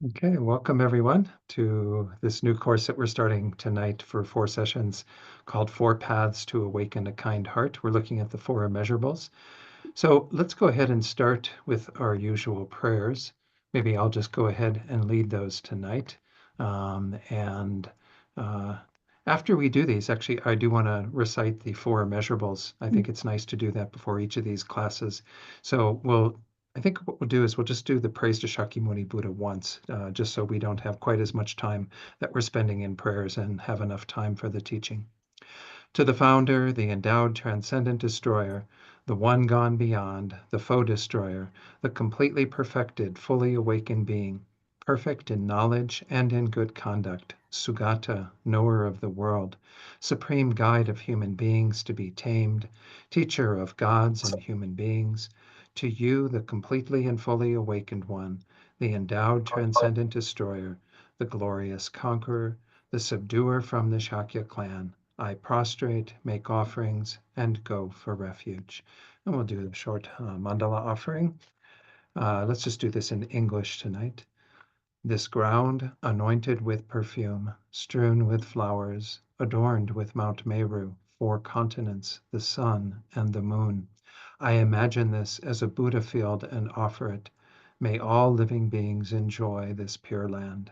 Okay, welcome everyone to this new course that we're starting tonight for 4 sessions called Four Paths to Awaken a Kind Heart. We're looking at the four immeasurables. So let's go ahead and start with our usual prayers. Maybe I'll just go ahead and lead those tonight. And after we do these, actually, I do want to recite the four immeasurables. I think it's nice to do that before each of these classes. So I think what we'll do is we'll just do the praise to Shakyamuni Buddha once, just so we don't have quite as much time that we're spending in prayers and have enough time for the teaching. To the founder, the endowed transcendent destroyer, the one gone beyond, the foe destroyer, the completely perfected, fully awakened being, perfect in knowledge and in good conduct, Sugata, knower of the world, supreme guide of human beings to be tamed, teacher of gods and human beings, to you, the completely and fully awakened one, the endowed transcendent destroyer, the glorious conqueror, the subduer from the Shakya clan, I prostrate, make offerings, and go for refuge. And we'll do a short mandala offering. Let's just do this in English tonight. This ground, anointed with perfume, strewn with flowers, adorned with Mount Meru, 4 continents, the sun and the moon. I imagine this as a Buddha field and offer it. May all living beings enjoy this pure land.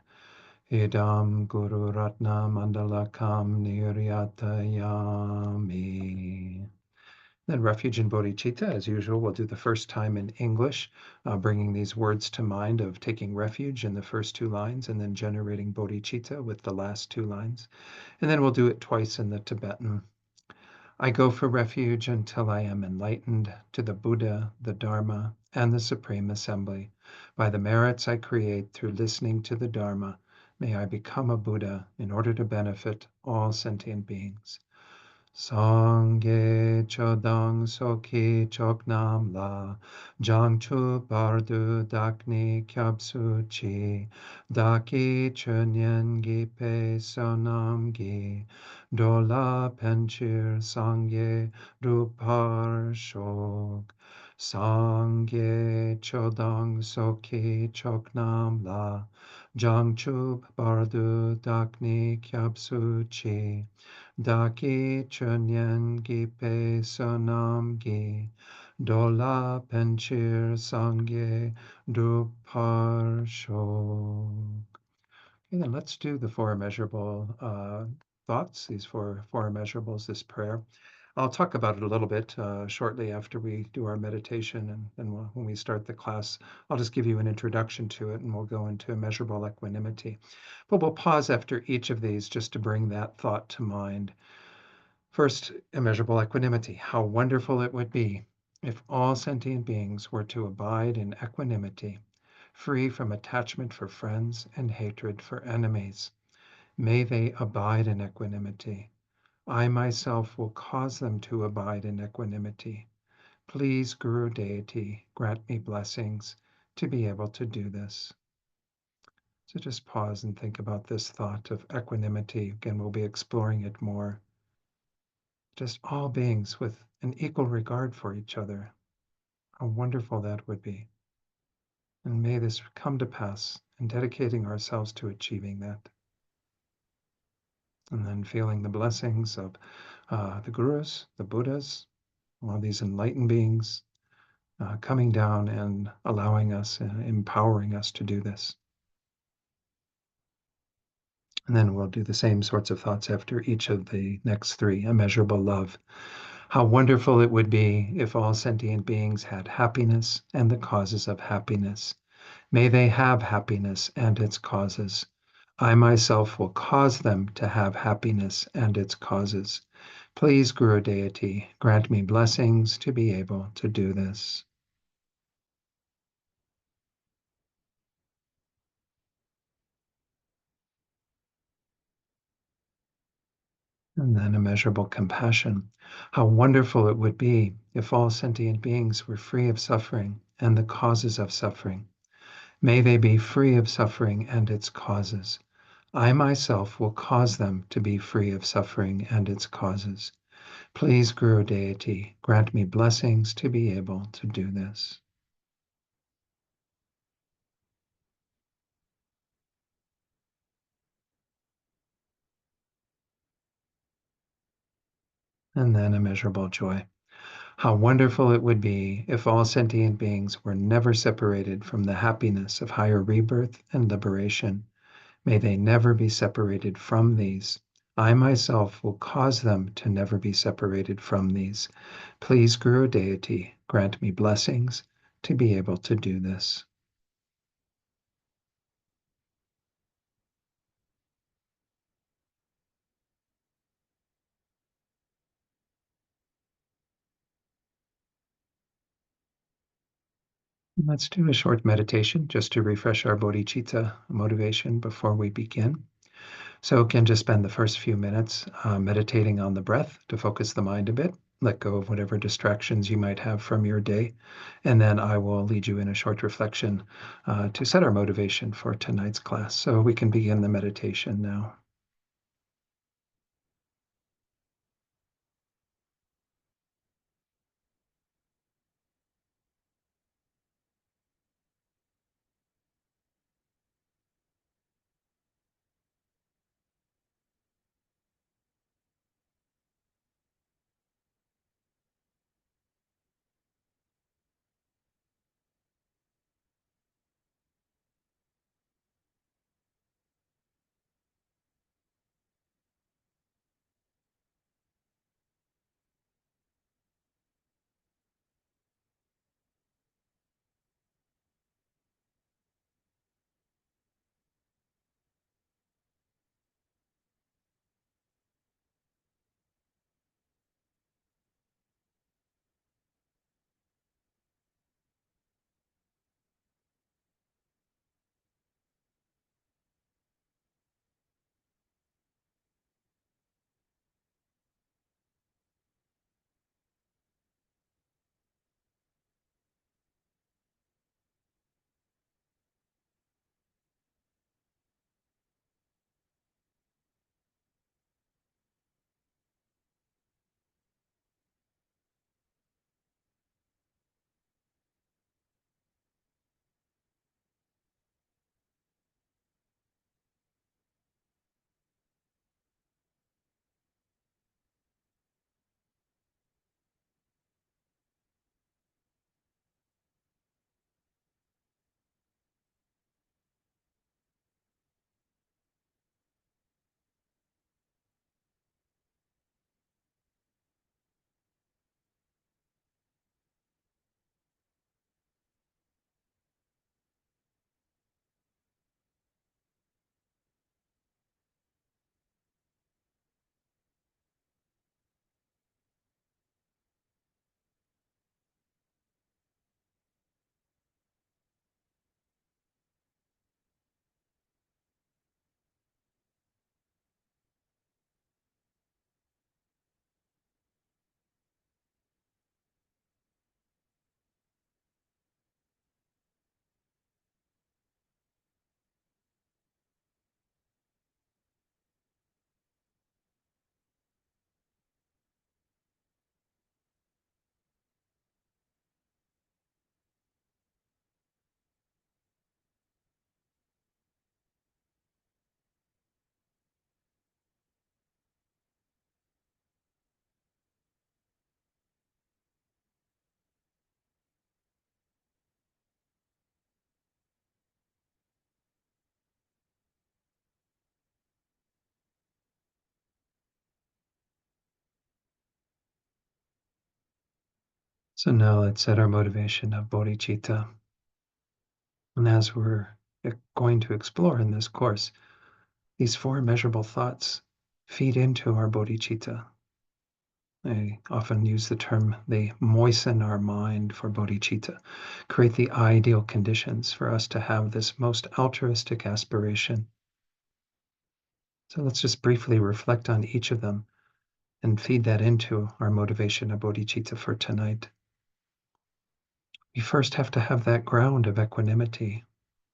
Idam Guru Ratna Mandalakam Niryatayami. Then refuge and bodhicitta, as usual, we'll do the first time in English, bringing these words to mind of taking refuge in the first 2 lines and then generating bodhicitta with the last 2 lines. And then we'll do it twice in the Tibetan. I go for refuge until I am enlightened to the Buddha, the Dharma, and the Supreme Assembly. By the merits I create through listening to the Dharma, may I become a Buddha in order to benefit all sentient beings. Sangye chodang soki choknam la jangchu bardu dakni kyabsu chi daki chunyen gi pe sonam gi dola penchir sangye rupar shok Sangye chodang soki choknam la jangchu bardu dakni kyabsu chi Daki chunyen gi pe sonam gi dola penchir sangye dupar shok. Okay, then let's do the four immeasurable thoughts, these four immeasurables, this prayer. I'll talk about it a little bit shortly after we do our meditation, and then when we start the class, I'll just give you an introduction to it, and we'll go into immeasurable equanimity. But we'll pause after each of these just to bring that thought to mind. First, immeasurable equanimity. How wonderful it would be if all sentient beings were to abide in equanimity, free from attachment for friends and hatred for enemies. May they abide in equanimity. I myself will cause them to abide in equanimity. Please, Guru Deity, grant me blessings to be able to do this. So just pause and think about this thought of equanimity. Again, we'll be exploring it more. Just all beings with an equal regard for each other. How wonderful that would be. And may this come to pass in dedicating ourselves to achieving that. And then feeling the blessings of the Gurus, the Buddhas, all these enlightened beings coming down and allowing us, empowering us to do this. And then we'll do the same sorts of thoughts after each of the next 3. Immeasurable love. How wonderful it would be if all sentient beings had happiness and the causes of happiness. May they have happiness and its causes. I myself will cause them to have happiness and its causes. Please, Guru Deity, grant me blessings to be able to do this. And then immeasurable compassion. How wonderful it would be if all sentient beings were free of suffering and the causes of suffering. May they be free of suffering and its causes. I myself will cause them to be free of suffering and its causes. Please, Guru Deity, grant me blessings to be able to do this. and then immeasurable joy. How wonderful it would be if all sentient beings were never separated from the happiness of higher rebirth and liberation. May they never be separated from these. I myself will cause them to never be separated from these. Please, Guru Deity, grant me blessings to be able to do this. Let's do a short meditation just to refresh our bodhicitta motivation before we begin. So, again, just spend the first few minutes meditating on the breath to focus the mind a bit. Let go of whatever distractions you might have from your day. And then I will lead you in a short reflection to set our motivation for tonight's class. So we can begin the meditation now. So now let's set our motivation of bodhicitta. And as we're going to explore in this course, these four immeasurable thoughts feed into our bodhicitta. I often use the term they moisten our mind for bodhicitta, create the ideal conditions for us to have this most altruistic aspiration. So let's just briefly reflect on each of them and feed that into our motivation of bodhicitta for tonight. We first have to have that ground of equanimity,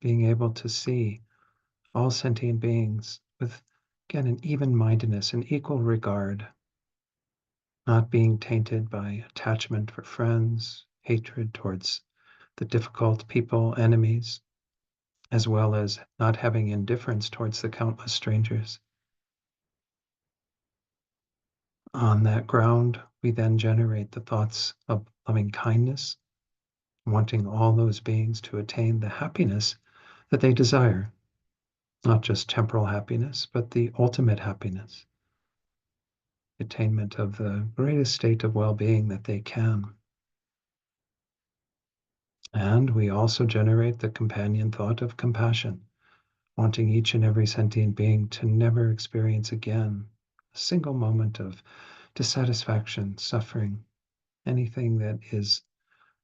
being able to see all sentient beings with, again, an even mindedness, an equal regard, not being tainted by attachment for friends, hatred towards the difficult people, enemies, as well as not having indifference towards the countless strangers. On that ground, we then generate the thoughts of loving kindness, wanting all those beings to attain the happiness that they desire, not just temporal happiness, but the ultimate happiness, attainment of the greatest state of well being that they can. And we also generate the companion thought of compassion, wanting each and every sentient being to never experience again a single moment of dissatisfaction, suffering, anything that is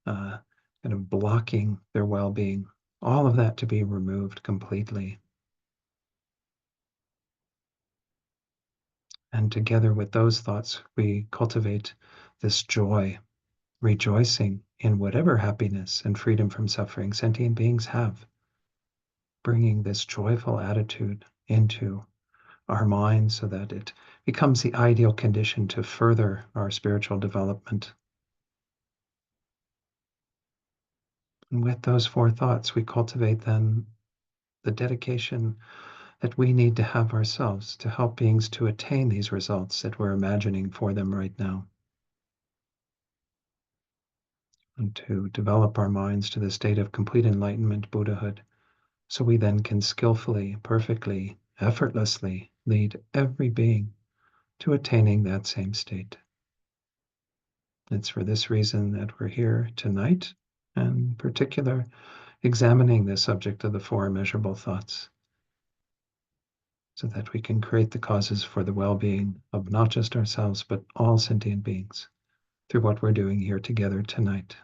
uh, kind of blocking their well being, all of that to be removed completely. And together with those thoughts, we cultivate this joy, rejoicing in whatever happiness and freedom from suffering sentient beings have, bringing this joyful attitude into our minds so that it becomes the ideal condition to further our spiritual development. And with those four thoughts, we cultivate then the dedication that we need to have ourselves to help beings to attain these results that we're imagining for them right now, and to develop our minds to the state of complete enlightenment, Buddhahood, so we then can skillfully, perfectly, effortlessly lead every being to attaining that same state. It's for this reason that we're here tonight, and in particular, examining the subject of the four immeasurable thoughts, so that we can create the causes for the well being of not just ourselves, but all sentient beings through what we're doing here together tonight.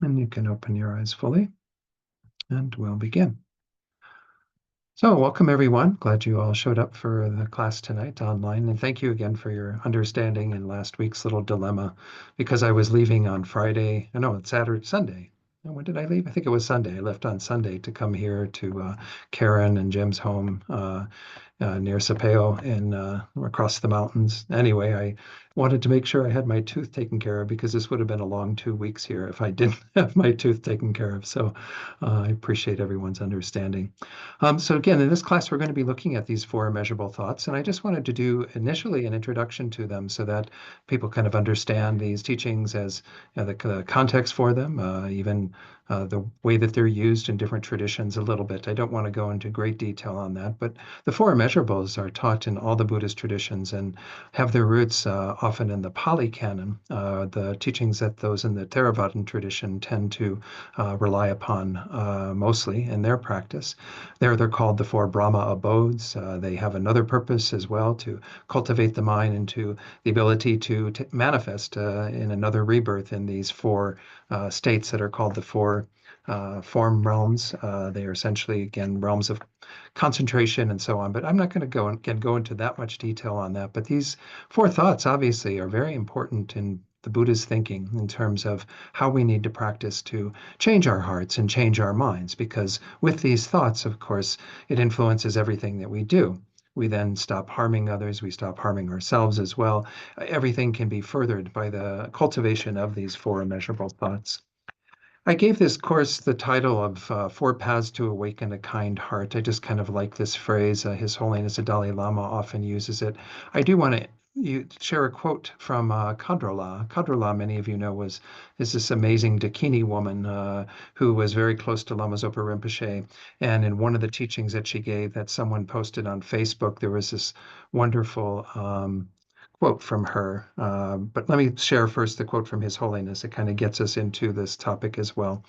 And you can open your eyes fully, and we'll begin. So, welcome everyone. Glad you all showed up for the class tonight online. And thank you again for your understanding in last week's little dilemma, because I was leaving on Friday. No, it's Saturday, Sunday. When did I leave? I think it was Sunday. I left on Sunday to come here to Karen and Jim's home near Sapeo in across the mountains. Anyway, I wanted to make sure I had my tooth taken care of because this would have been a long 2 weeks here if I didn't have my tooth taken care of. So I appreciate everyone's understanding. So again, in this class, we're going to be looking at these four immeasurable thoughts, and I just wanted to do initially an introduction to them so that people kind of understand these teachings as the context for them, even the way that they're used in different traditions a little bit. I don't want to go into great detail on that, but the four immeasurables are taught in all the Buddhist traditions and have their roots often in the Pali Canon, the teachings that those in the Theravadan tradition tend to rely upon mostly in their practice. They're called the four Brahma abodes. They have another purpose as well, to cultivate the mind into the ability to manifest in another rebirth in these four states that are called the four form realms. They are essentially, again, realms of concentration and so on. But I'm not going to go into that much detail on that. But these four thoughts obviously are very important in the Buddha's thinking in terms of how we need to practice to change our hearts and change our minds. Because with these thoughts, of course, it influences everything that we do. We then stop harming others, we stop harming ourselves as well. Everything can be furthered by the cultivation of these four immeasurable thoughts. I gave this course the title of Four Paths to Awaken a Kind Heart. I just kind of like this phrase. His Holiness the Dalai Lama often uses it. I do want to share a quote from Kadrola. Kadrola, many of you know, is this amazing Dakini woman who was very close to Lama Zopa Rinpoche. And in one of the teachings that she gave that someone posted on Facebook, there was this wonderful quote from her. But let me share first the quote from His Holiness. It kind of gets us into this topic as well.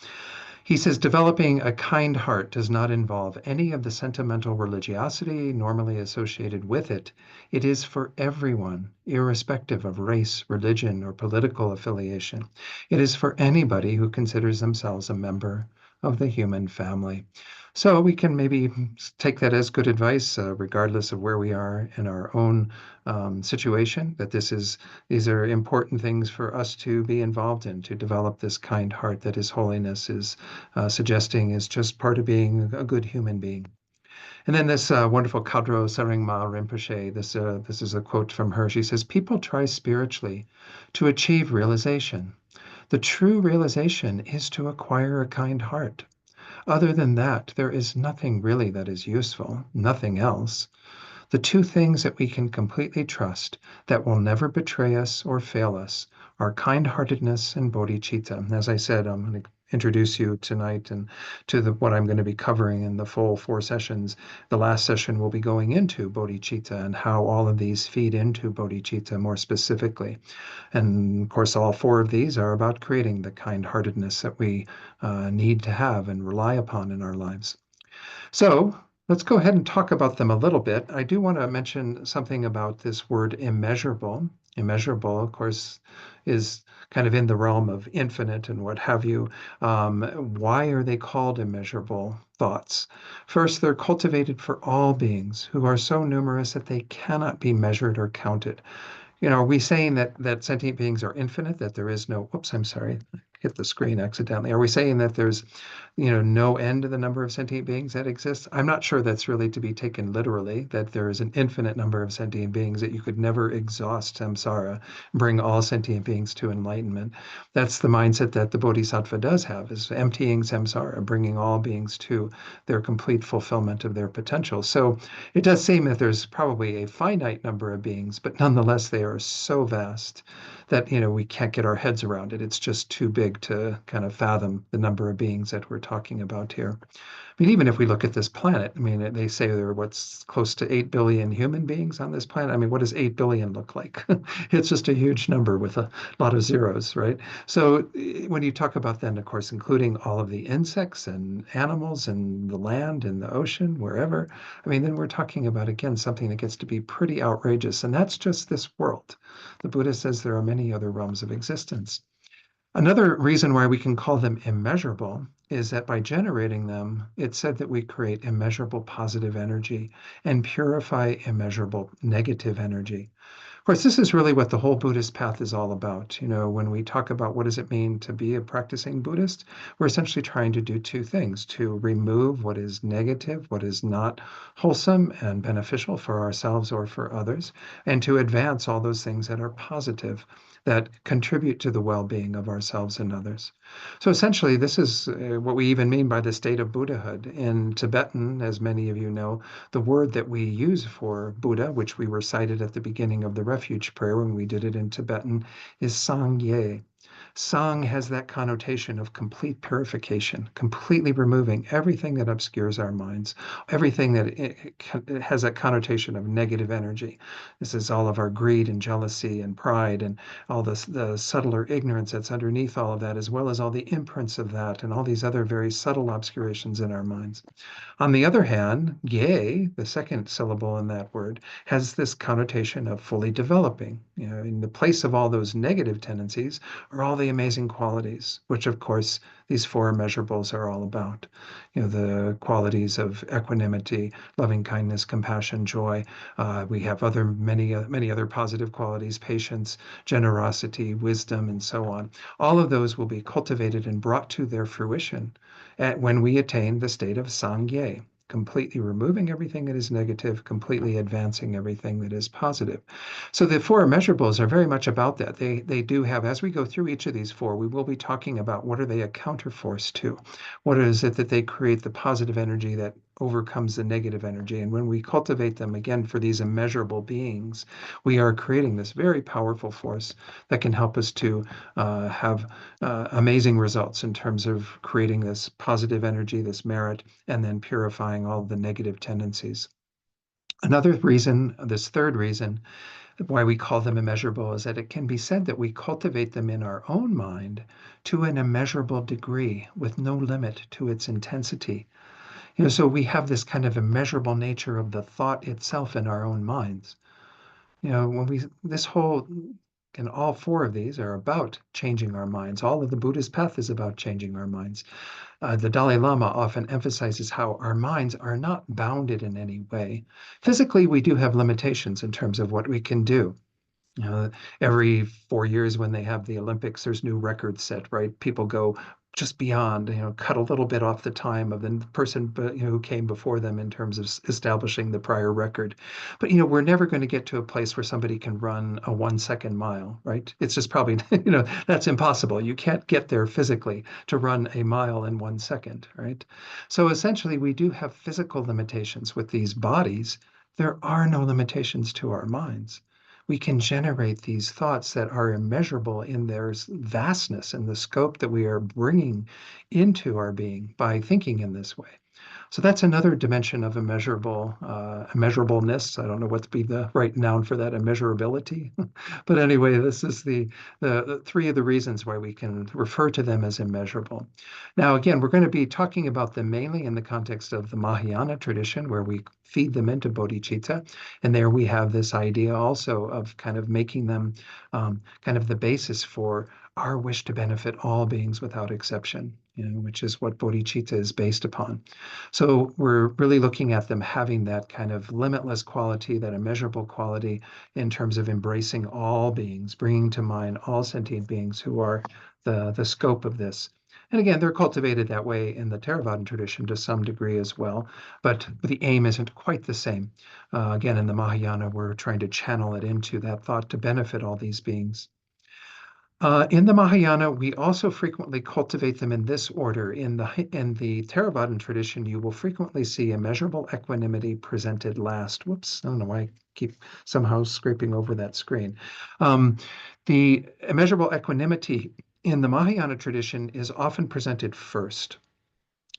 He says, developing a kind heart does not involve any of the sentimental religiosity normally associated with it. It is for everyone, irrespective of race, religion, or political affiliation. It is for anybody who considers themselves a member of the human family. So we can maybe take that as good advice, regardless of where we are in our own situation, that these are important things for us to be involved in, to develop this kind heart that His Holiness is suggesting is just part of being a good human being. And then this wonderful Kadro Saringma Rinpoche, this is a quote from her. She says, people try spiritually to achieve realization. The true realization is to acquire a kind heart. Other than that, there is nothing really that is useful, nothing else. The two things that we can completely trust that will never betray us or fail us are kind-heartedness and bodhicitta. As I said, I'm going to introduce you tonight and to what I'm going to be covering in the full 4 sessions. The last session will be going into bodhicitta and how all of these feed into bodhicitta more specifically. And of course, all 4 of these are about creating the kind-heartedness that we need to have and rely upon in our lives. So let's go ahead and talk about them a little bit. I do want to mention something about this word immeasurable. Immeasurable, of course, is kind of in the realm of infinite and what have you. Why are they called immeasurable thoughts? First, they're cultivated for all beings who are so numerous that they cannot be measured or counted. Are we saying that sentient beings are infinite, that there is no, whoops, I'm sorry, I hit the screen accidentally. Are we saying that there's, no end to the number of sentient beings that exist? I'm not sure that's really to be taken literally, that there is an infinite number of sentient beings, that you could never exhaust samsara, bring all sentient beings to enlightenment. That's the mindset that the Bodhisattva does have, is emptying samsara, bringing all beings to their complete fulfillment of their potential. So it does seem that there's probably a finite number of beings, but nonetheless, they are so vast that we can't get our heads around it. It's just too big to kind of fathom the number of beings that we're talking about here. I mean, even if we look at this planet, I mean, they say there are what's close to 8 billion human beings on this planet. I mean, what does 8 billion look like? It's just a huge number with a lot of zeros, right? So when you talk about then, of course, including all of the insects and animals and the land and the ocean, wherever, I mean, then we're talking about, again, something that gets to be pretty outrageous. And that's just this world. The Buddha says there are many other realms of existence. Another reason why we can call them immeasurable is that by generating them, it's said that we create immeasurable positive energy and purify immeasurable negative energy. Of course, this is really what the whole Buddhist path is all about. When we talk about what does it mean to be a practicing Buddhist, we're essentially trying to do 2 things: to remove what is negative, what is not wholesome and beneficial for ourselves or for others, and to advance all those things that are positive, that contribute to the well-being of ourselves and others. So essentially, this is what we even mean by the state of Buddhahood. In Tibetan, as many of you know, the word that we use for Buddha, which we recited at the beginning of the refuge prayer when we did it in Tibetan, is Sangye. Sang has that connotation of complete purification, completely removing everything that obscures our minds, everything that it has that connotation of negative energy. This is all of our greed and jealousy and pride and all the subtler ignorance that's underneath all of that, as well as all the imprints of that and all these other very subtle obscurations in our minds. On the other hand, yea, the second syllable in that word, has this connotation of fully developing. In the place of all those negative tendencies are all the amazing qualities, which of course these 4 immeasurables are all about. The qualities of equanimity, loving kindness, compassion, joy. We have many other positive qualities: patience, generosity, wisdom, and so on. All of those will be cultivated and brought to their fruition when we attain the state of Sangye, completely removing everything that is negative, completely advancing everything that is positive. So the 4 immeasurables are very much about that. They do have, as we go through each of these 4, we will be talking about what are they a counterforce to? What is it that they create the positive energy that overcomes the negative energy? And when we cultivate them again for these immeasurable beings, we are creating this very powerful force that can help us to have amazing results in terms of creating this positive energy, this merit, and then purifying all the negative tendencies. Another reason, this third reason, why we call them immeasurable is that it can be said that we cultivate them in our own mind to an immeasurable degree with no limit to its intensity. So we have this kind of immeasurable nature of the thought itself in our own minds. When this whole and all 4 of these are about changing our minds. All of the Buddhist path is about changing our minds. The Dalai Lama often emphasizes how our minds are not bounded in any way. Physically, we do have limitations in terms of what we can do. Every 4 years when they have the Olympics, there's new records set, right? People go just beyond, cut a little bit off the time of the person, who came before them in terms of establishing the prior record. But, we're never going to get to a place where somebody can run a 1 second mile, right? It's just probably, that's impossible. You can't get there physically to run a mile in 1 second, right? So essentially, we do have physical limitations with these bodies. there are no limitations to our minds. We can generate these thoughts that are immeasurable in their vastness and the scope that we are bringing into our being by thinking in this way. So that's another dimension of immeasurableness. I don't know what to be the right noun for that, immeasurability. But anyway, this is the three of the reasons why we can refer to them as immeasurable. Now, again, we're going to be talking about them mainly in the context of the Mahayana tradition, where we feed them into bodhicitta. And there we have this idea also of kind of making them kind of the basis for our wish to benefit all beings without exception, which is what bodhicitta is based upon. So we're really looking at them having that kind of limitless quality, that immeasurable quality in terms of embracing all beings, bringing to mind all sentient beings who are the scope of this. And again, they're cultivated that way in the Theravadan tradition to some degree as well, but the aim isn't quite the same. Again, in the Mahayana, we're trying to channel it into that thought to benefit all these beings. In the Mahayana, we also frequently cultivate them in this order. In the Theravadan tradition, you will frequently see immeasurable equanimity presented last. Whoops, I don't know why I keep somehow scraping over that screen. Um, the immeasurable equanimity in the Mahayana tradition is often presented first.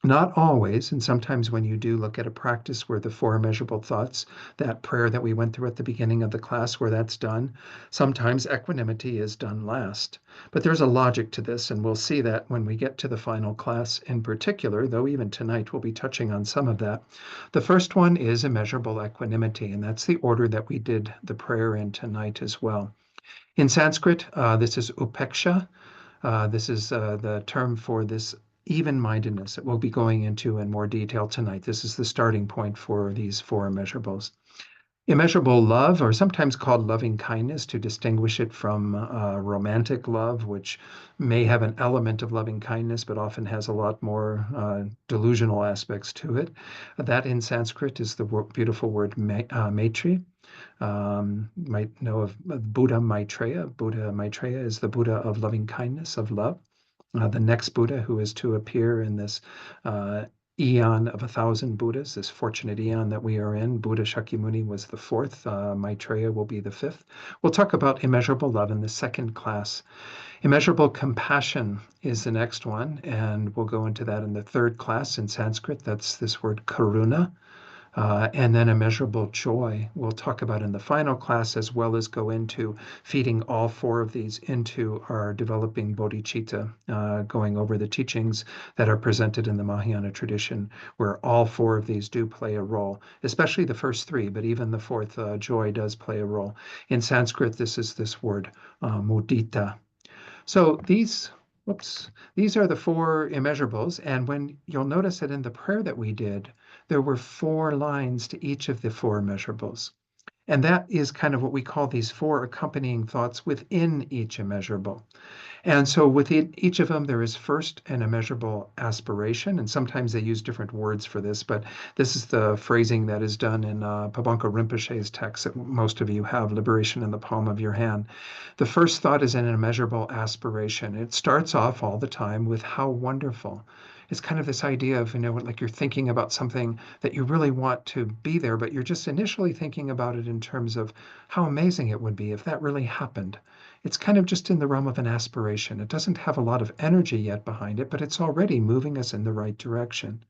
Not always, and sometimes when you do look at a practice where the four immeasurable thoughts, that prayer that we went through at the beginning of the class where that's done, sometimes equanimity is done last. But there's a logic to this, and we'll see that when we get to the final class in particular, though even tonight we'll be touching on some of that. The first one is immeasurable equanimity, and that's the order that we did the prayer in tonight as well. In Sanskrit, this is upeksha. This is the term for this even-mindedness that we'll be going into in more detail tonight. This is the starting point for these four immeasurables. Immeasurable love, or sometimes called loving kindness to distinguish it from romantic love, which may have an element of loving kindness, but often has a lot more delusional aspects to it. That in Sanskrit is the beautiful word maitri. You might know of Buddha Maitreya. Buddha Maitreya is the Buddha of loving kindness, of love. The next Buddha who is to appear in this eon of 1,000 Buddhas, this fortunate eon that we are in. Buddha Shakyamuni was the fourth. Maitreya will be the fifth. We'll talk about immeasurable love in the second class. Immeasurable compassion is the next one, and we'll go into that in the third class in Sanskrit. That's this word karuna. And then immeasurable joy we'll talk about in the final class, as well as go into feeding all four of these into our developing bodhicitta, going over the teachings that are presented in the Mahayana tradition, where all four of these do play a role, especially the first three, but even the fourth, joy, does play a role. In Sanskrit, this is this word, mudita. So these are the four immeasurables. And when you'll notice that in the prayer that we did, there were 4 lines to each of the four immeasurables. And that is kind of what we call these four accompanying thoughts within each immeasurable. And so within each of them, there is first an immeasurable aspiration. And sometimes they use different words for this, but this is the phrasing that is done in Pabanka Rinpoche's text that most of you have, Liberation in the Palm of Your Hand. The first thought is an immeasurable aspiration. It starts off all the time with how wonderful. It's kind of this idea of, like you're thinking about something that you really want to be there, but you're just initially thinking about it in terms of how amazing it would be if that really happened. It's kind of just in the realm of an aspiration. It doesn't have a lot of energy yet behind it, but it's already moving us in the right direction.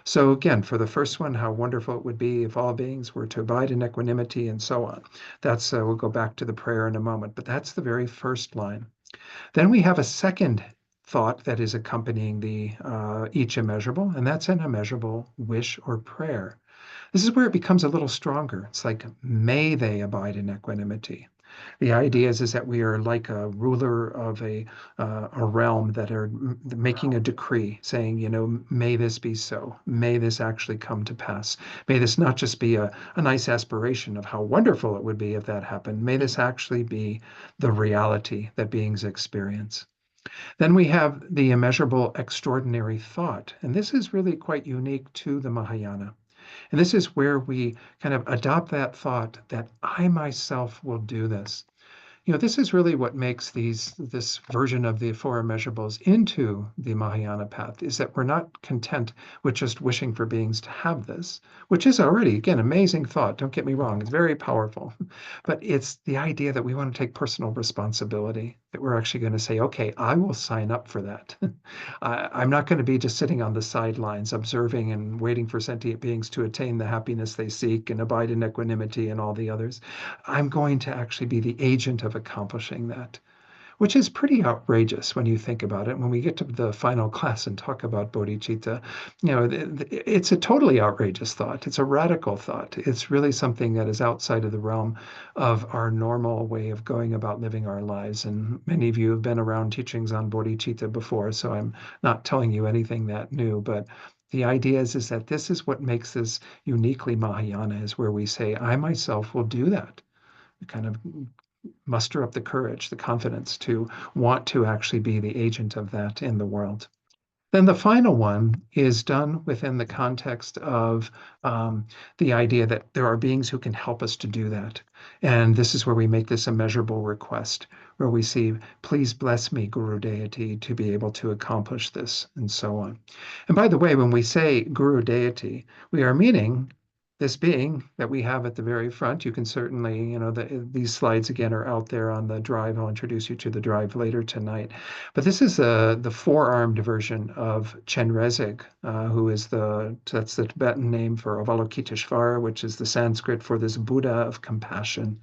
So again, for the first one, how wonderful it would be if all beings were to abide in equanimity and so on. That's we'll go back to the prayer in a moment, but that's the very first line. Then we have a second thought that is accompanying the each immeasurable, and that's an immeasurable wish or prayer. This is where it becomes a little stronger. It's like, may they abide in equanimity. The idea is that we are like a ruler of a realm that are making a decree saying, may this be so. May this actually come to pass. May this not just be a nice aspiration of how wonderful it would be if that happened. May this actually be the reality that beings experience. Then we have the immeasurable extraordinary thought. And this is really quite unique to the Mahayana. And this is where we kind of adopt that thought that I myself will do this. This is really what makes this version of the four immeasurables into the Mahayana path, is that we're not content with just wishing for beings to have this, which is already, again, amazing thought. Don't get me wrong, it's very powerful. But it's the idea that we want to take personal responsibility, that we're actually going to say, okay, I will sign up for that. I'm not going to be just sitting on the sidelines observing and waiting for sentient beings to attain the happiness they seek and abide in equanimity and all the others. I'm going to actually be the agent of accomplishing that, which is pretty outrageous when you think about it. When we get to the final class and talk about bodhicitta, it's a totally outrageous thought. It's a radical thought. It's really something that is outside of the realm of our normal way of going about living our lives. And many of you have been around teachings on bodhicitta before, so I'm not telling you anything that new, but the idea is that this is what makes this uniquely Mahayana, is where we say, I myself will do that. Kind of muster up the courage, the confidence to want to actually be the agent of that in the world. Then the final one is done within the context of the idea that there are beings who can help us to do that. And this is where we make this immeasurable request, where we see, please bless me, Guru Deity, to be able to accomplish this, and so on. And by the way, when we say Guru Deity, we are meaning this being that we have at the very front. You can certainly, these slides again are out there on the drive. I'll introduce you to the drive later tonight. But this is the four-armed version of Chenrezig, who is that's the Tibetan name for Avalokiteshvara, which is the Sanskrit for this Buddha of compassion,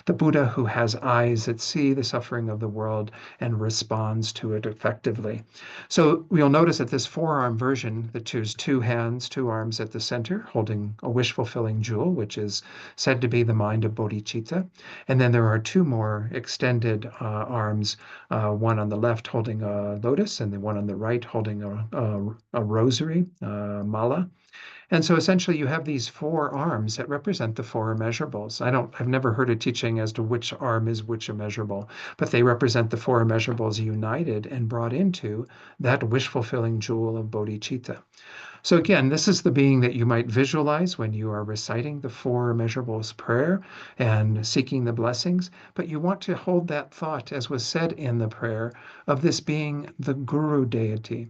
the Buddha who has eyes that see the suffering of the world and responds to it effectively. So you'll notice that this four-arm version that shows two hands, two arms at the center, holding a wish-fulfilling jewel, which is said to be the mind of bodhicitta. And then there are two more extended arms, one on the left holding a lotus, and the one on the right holding a rosary, mala. And so essentially you have these four arms that represent the four immeasurables. I've never heard a teaching as to which arm is which immeasurable, but they represent the four immeasurables united and brought into that wish-fulfilling jewel of bodhicitta. So again, this is the being that you might visualize when you are reciting the four immeasurables prayer and seeking the blessings, but you want to hold that thought, as was said in the prayer, of this being the Guru deity.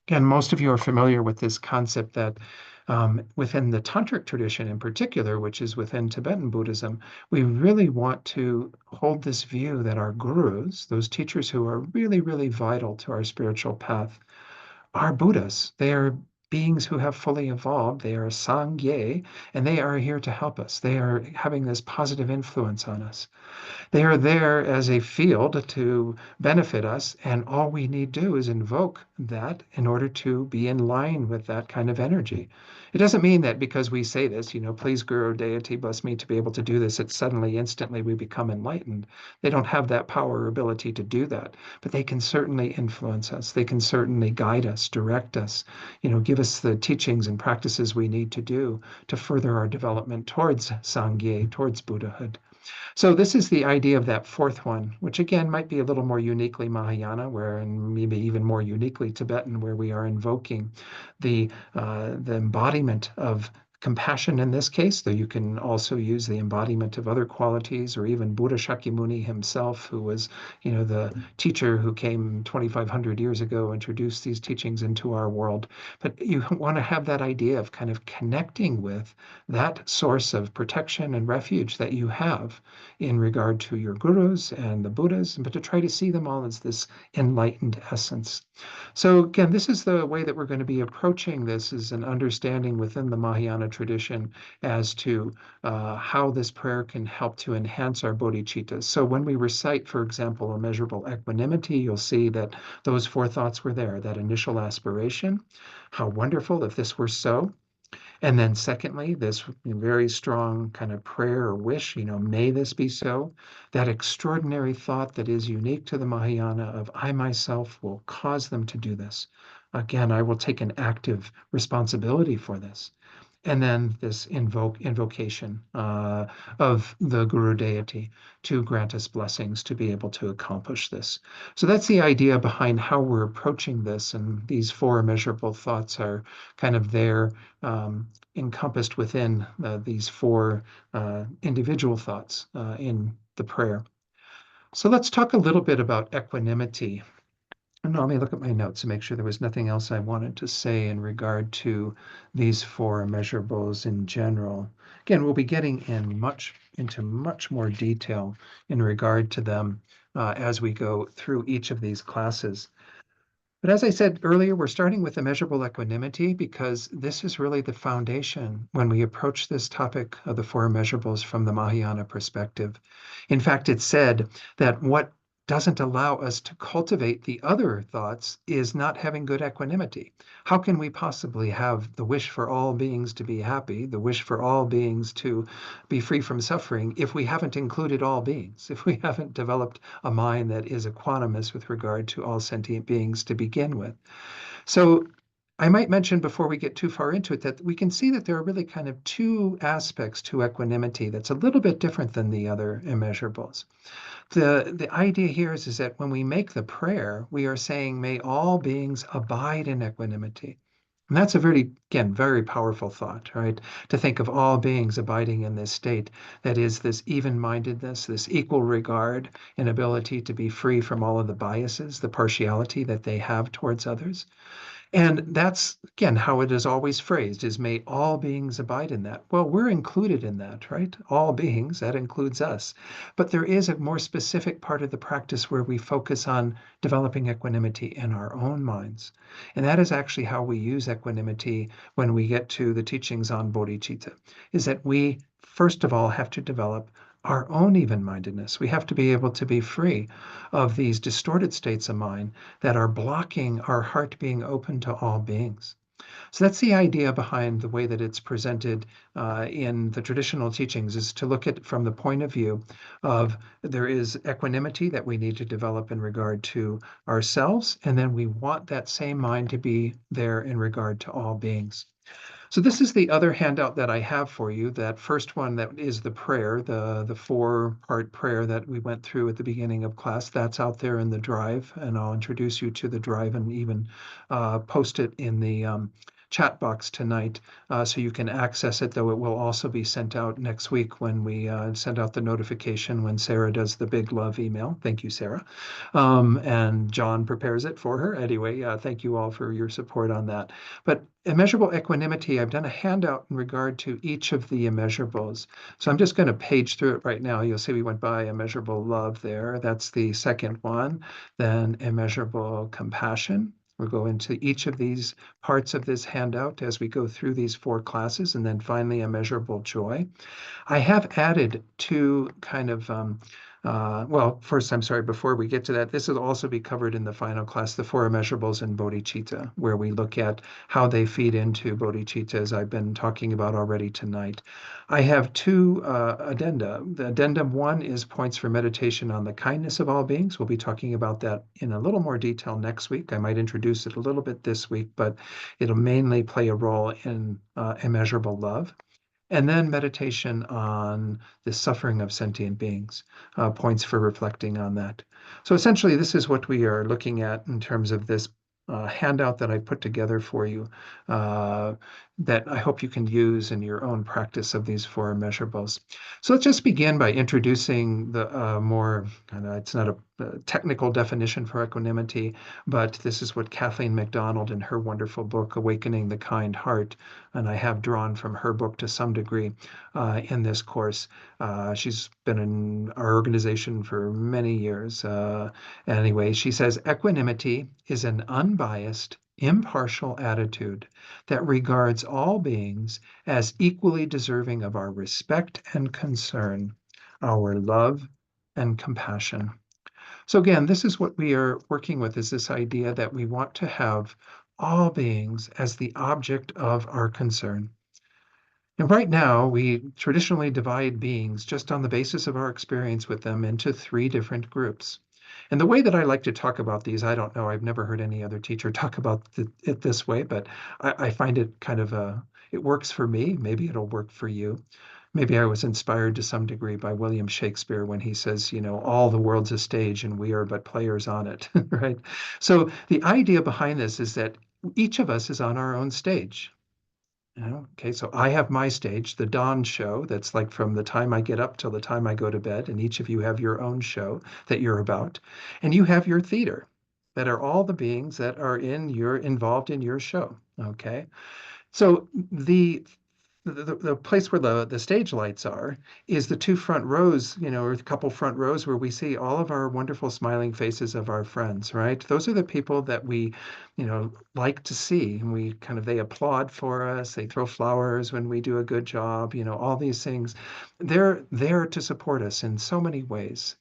Again, most of you are familiar with this concept that within the Tantric tradition in particular, which is within Tibetan Buddhism, we really want to hold this view that our gurus, those teachers who are really, really vital to our spiritual path, are Buddhas. They are beings who have fully evolved. They are Sangye, and they are here to help us. They are having this positive influence on us. They are there as a field to benefit us, and all we need to do is invoke that in order to be in line with that kind of energy. It doesn't mean that because we say this, please Guru Deity bless me to be able to do this, it's suddenly, instantly we become enlightened. They don't have that power or ability to do that, but they can certainly influence us. They can certainly guide us, direct us, give us the teachings and practices we need to do to further our development towards Sangye, towards Buddhahood. So this is the idea of that fourth one, which again might be a little more uniquely Mahayana, and maybe even more uniquely Tibetan, where we are invoking the embodiment of compassion in this case, though you can also use the embodiment of other qualities, or even Buddha Shakyamuni himself, who was, the teacher who came 2,500 years ago, introduced these teachings into our world. But you want to have that idea of kind of connecting with that source of protection and refuge that you have in regard to your gurus and the Buddhas, but to try to see them all as this enlightened essence. So again, this is the way that we're going to be approaching this, is an understanding within the Mahayana tradition as to how this prayer can help to enhance our bodhicittas. So when we recite, for example, immeasurable equanimity, you'll see that those four thoughts were there, that initial aspiration, how wonderful if this were so. And then secondly, this very strong kind of prayer or wish, may this be so. That extraordinary thought that is unique to the Mahayana of I myself will cause them to do this. Again, I will take an active responsibility for this. And then this invocation of the Guru deity to grant us blessings to be able to accomplish this. So that's the idea behind how we're approaching this. And these four immeasurable thoughts are kind of there encompassed within these four individual thoughts in the prayer. So let's talk a little bit about equanimity. And let me look at my notes to make sure there was nothing else I wanted to say in regard to these four measurables in general. Again, we'll be getting into much more detail in regard to them as we go through each of these classes. But as I said earlier, we're starting with immeasurable equanimity because this is really the foundation when we approach this topic of the four immeasurables from the Mahayana perspective. In fact, it's said that what doesn't allow us to cultivate the other thoughts is not having good equanimity. How can we possibly have the wish for all beings to be happy, the wish for all beings to be free from suffering, if we haven't included all beings, if we haven't developed a mind that is equanimous with regard to all sentient beings to begin with? So I might mention before we get too far into it that we can see that there are really kind of two aspects to equanimity that's a little bit different than the other immeasurables. The idea here is that when we make the prayer, we are saying, may all beings abide in equanimity. And that's a very, again, very powerful thought, right? To think of all beings abiding in this state that is this even-mindedness, this equal regard and ability to be free from all of the biases, the partiality that they have towards others. And that's, again, how it is always phrased is may all beings abide in that. Well, we're included in that, right? All beings, that includes us. But there is a more specific part of the practice where we focus on developing equanimity in our own minds. And that is actually how we use equanimity when we get to the teachings on bodhicitta, is that we, first of all, have to develop our own even-mindedness. We have to be able to be free of these distorted states of mind that are blocking our heart being open to all beings. So that's the idea behind the way that it's presented in the traditional teachings, is to look at from the point of view of there is equanimity that we need to develop in regard to ourselves, and then we want that same mind to be there in regard to all beings. So this is the other handout that I have for you. That first one that is the prayer, the four-part prayer that we went through at the beginning of class. That's out there in the drive, and I'll introduce you to the drive and even post it in the chat box tonight so you can access it, though it will also be sent out next week when we send out the notification when Sarah does the big love email. Thank you, Sarah. And John prepares it for her. Anyway, thank you all for your support on that. But immeasurable equanimity, I've done a handout in regard to each of the immeasurables. So I'm just going to page through it right now. You'll see we went by immeasurable love there. That's the second one. Then immeasurable compassion. We'll go into each of these parts of this handout as we go through these four classes, and then finally immeasurable joy. I have added two kind of well, first, I'm sorry, before we get to that, this will also be covered in the final class, the four immeasurables in bodhicitta, where we look at how they feed into bodhicitta, as I've been talking about already tonight. I have two addenda. The addendum one is points for meditation on the kindness of all beings. We'll be talking about that in a little more detail next week. I might introduce it a little bit this week, but it'll mainly play a role in immeasurable love. And then meditation on the suffering of sentient beings, points for reflecting on that. So essentially, this is what we are looking at in terms of this handout that I put together for you uh, that I hope you can use in your own practice of these four measurables. So let's just begin by introducing the more, it's not a technical definition for equanimity, but this is what Kathleen MacDonald in her wonderful book, Awakening the Kind Heart, and I have drawn from her book to some degree in this course. She's been in our organization for many years. Anyway, she says equanimity is an unbiased, impartial attitude that regards all beings as equally deserving of our respect and concern, our love and compassion. So again, this is what we are working with, is this idea that we want to have all beings as the object of our concern. And right now, we traditionally divide beings just on the basis of our experience with them into three different groups. And the way that I like to talk about these, I don't know, I've never heard any other teacher talk about it this way, but I find it kind of it works for me. Maybe it'll work for you. Maybe I was inspired to some degree by William Shakespeare when he says, all the world's a stage and we are but players on it, right? So the idea behind this is that each of us is on our own stage. Okay, so I have my stage, the dawn show, that's like from the time I get up till the time I go to bed, and each of you have your own show that you're about. And you have your theater that are all the beings that are involved in your show. Okay. So the place where the stage lights are is the two front rows, or a couple front rows where we see all of our wonderful smiling faces of our friends, right? Those are the people that we, like to see. And they applaud for us, they throw flowers when we do a good job, all these things. They're there to support us in so many ways.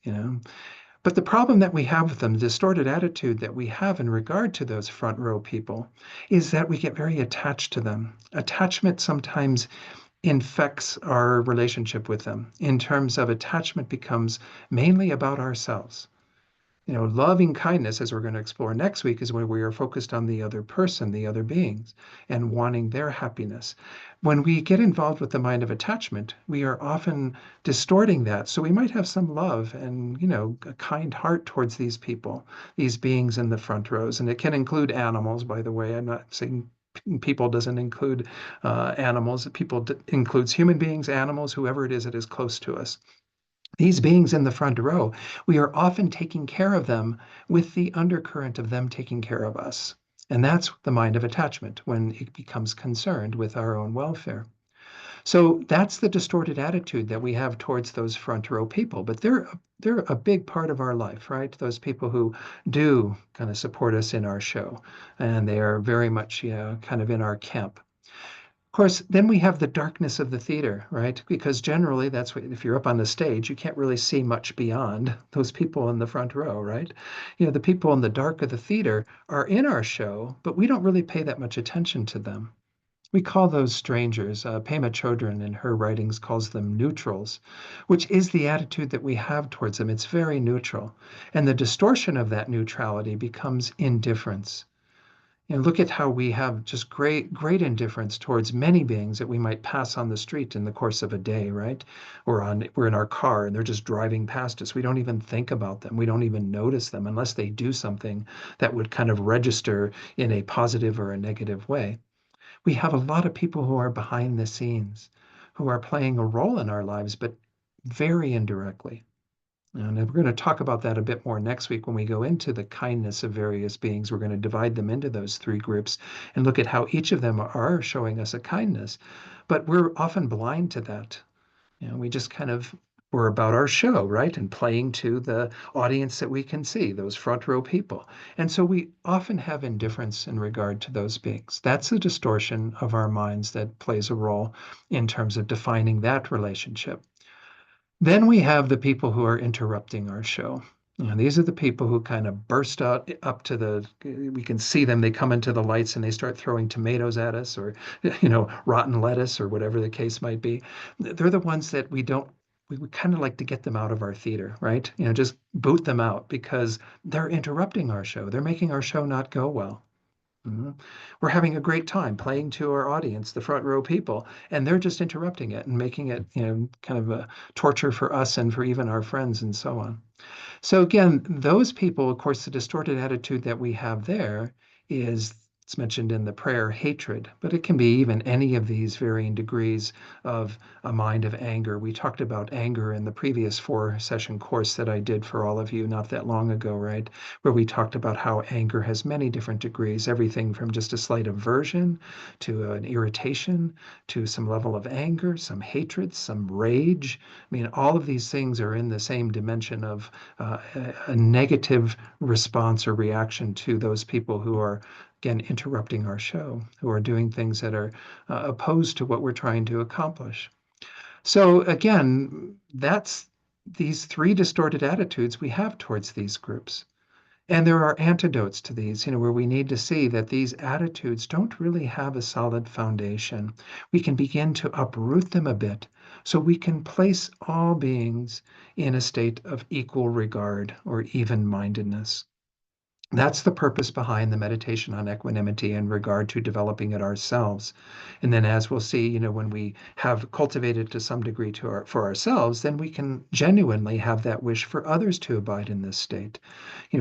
But the problem that we have with them, the distorted attitude that we have in regard to those front row people, is that we get very attached to them. Attachment sometimes infects our relationship with them in terms of attachment becomes mainly about ourselves. Loving kindness, as we're going to explore next week, is when we are focused on the other person, the other beings, and wanting their happiness. When we get involved with the mind of attachment, we are often distorting that. So we might have some love and, a kind heart towards these people, these beings in the front rows. And it can include animals, by the way. I'm not saying people doesn't include animals. People includes human beings, animals, whoever it is that is close to us. These beings in the front row, we are often taking care of them with the undercurrent of them taking care of us. And that's the mind of attachment when it becomes concerned with our own welfare. So that's the distorted attitude that we have towards those front row people. But they're a big part of our life, right? Those people who do kind of support us in our show, and they are very much, kind of in our camp. Of course, then we have the darkness of the theater, right? Because generally, that's what, if you're up on the stage, you can't really see much beyond those people in the front row, right? The people in the dark of the theater are in our show, but we don't really pay that much attention to them. We call those strangers. Pema Chodron in her writings calls them neutrals, which is the attitude that we have towards them. It's very neutral. And the distortion of that neutrality becomes indifference. Look at how we have just great indifference towards many beings that we might pass on the street in the course of a day, right? We're in our car and they're just driving past us. We don't even think about them. We don't even notice them unless they do something that would kind of register in a positive or a negative way. We have a lot of people who are behind the scenes, who are playing a role in our lives, but very indirectly. And we're going to talk about that a bit more next week when we go into the kindness of various beings. We're going to divide them into those three groups and look at how each of them are showing us a kindness. But we're often blind to that. We just we're about our show, right? And playing to the audience that we can see, those front row people. And so we often have indifference in regard to those beings. That's a distortion of our minds that plays a role in terms of defining that relationship. Then we have the people who are interrupting our show. These are the people who kind of burst out up to we can see them. They come into the lights and they start throwing tomatoes at us or, rotten lettuce or whatever the case might be. They're the ones that we kind of like to get them out of our theater, right? Just boot them out because they're interrupting our show. They're making our show not go well. Mhm. We're having a great time playing to our audience, the front row people, and they're just interrupting it and making it, kind of a torture for us and for even our friends and so on. So again, those people, of course, the distorted attitude that we have there is, it's mentioned in the prayer, hatred, but it can be even any of these varying degrees of a mind of anger. We talked about anger in the previous 4-session course that I did for all of you not that long ago, right? Where we talked about how anger has many different degrees, everything from just a slight aversion to an irritation to some level of anger, some hatred, some rage. I mean, all of these things are in the same dimension of a negative response or reaction to those people who are, again, interrupting our show, who are doing things that are opposed to what we're trying to accomplish. So, again, that's these three distorted attitudes we have towards these groups. And there are antidotes to these, where we need to see that these attitudes don't really have a solid foundation. We can begin to uproot them a bit so we can place all beings in a state of equal regard or even mindedness. That's the purpose behind the meditation on equanimity in regard to developing it ourselves. And then, as we'll see, when we have cultivated to some degree for ourselves, then we can genuinely have that wish for others to abide in this state,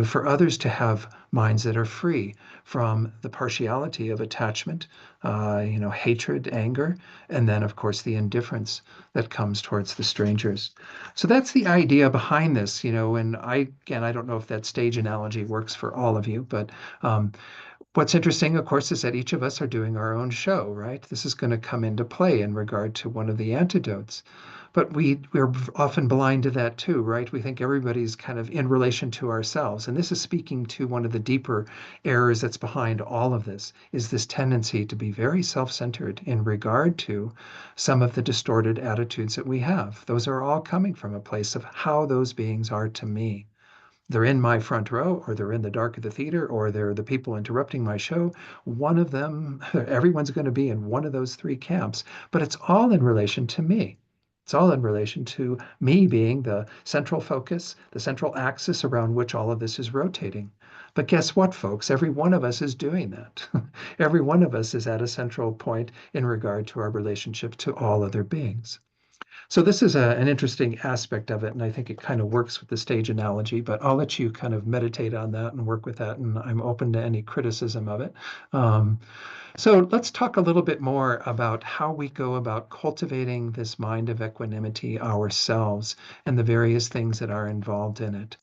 for others to have minds that are free from the partiality of attachment, hatred, anger, and then, of course, the indifference that comes towards the strangers. So that's the idea behind this, and again, I don't know if that stage analogy works for all of you, but um, what's interesting, of course, is that each of us are doing our own show, right? This is going to come into play in regard to one of the antidotes. But we're often blind to that too, right? We think everybody's kind of in relation to ourselves. And this is speaking to one of the deeper errors that's behind all of this, is this tendency to be very self-centered in regard to some of the distorted attitudes that we have. Those are all coming from a place of how those beings are to me. They're in my front row, or they're in the dark of the theater, or they're the people interrupting my show. One of them, everyone's going to be in one of those three camps, but it's all in relation to me. It's all in relation to me being the central focus, the central axis around which all of this is rotating. But guess what, folks? Every one of us is doing that. Every one of us is at a central point in regard to our relationship to all other beings. So this is an interesting aspect of it, and I think it kind of works with the stage analogy, but I'll let you kind of meditate on that and work with that, and I'm open to any criticism of it. Um, so let's talk a little bit more about how we go about cultivating this mind of equanimity ourselves and the various things that are involved in it.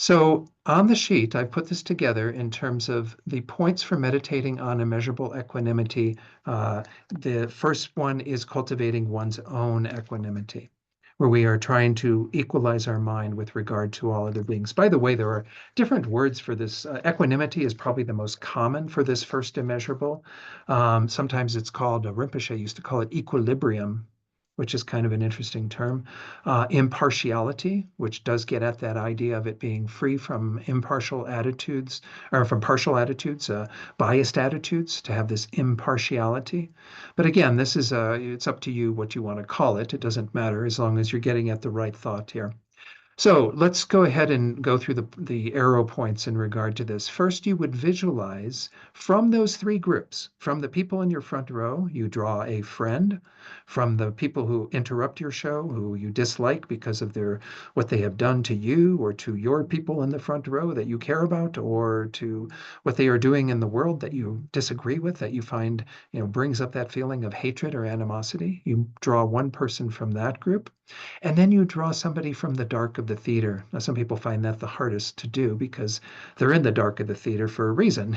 So on the sheet, I put this together in terms of the points for meditating on immeasurable equanimity. The first one is cultivating one's own equanimity, where we are trying to equalize our mind with regard to all other beings. By the way, there are different words for this. Equanimity is probably the most common for this first immeasurable. Sometimes it's called, Rinpoche used to call it equilibrium, which is kind of an interesting term. Impartiality, which does get at that idea of it being free from impartial attitudes or from partial attitudes, biased attitudes, to have this impartiality. But again, this is it's up to you what you want to call it. It doesn't matter as long as you're getting at the right thought here. So let's go ahead and go through the arrow points in regard to this. First, you would visualize from those three groups, from the people in your front row, you draw a friend. From the people who interrupt your show, who you dislike because of what they have done to you or to your people in the front row that you care about, or to what they are doing in the world that you disagree with, that you find, brings up that feeling of hatred or animosity. You draw one person from that group. And then you draw somebody from the dark of the theater. Now, some people find that the hardest to do because they're in the dark of the theater for a reason.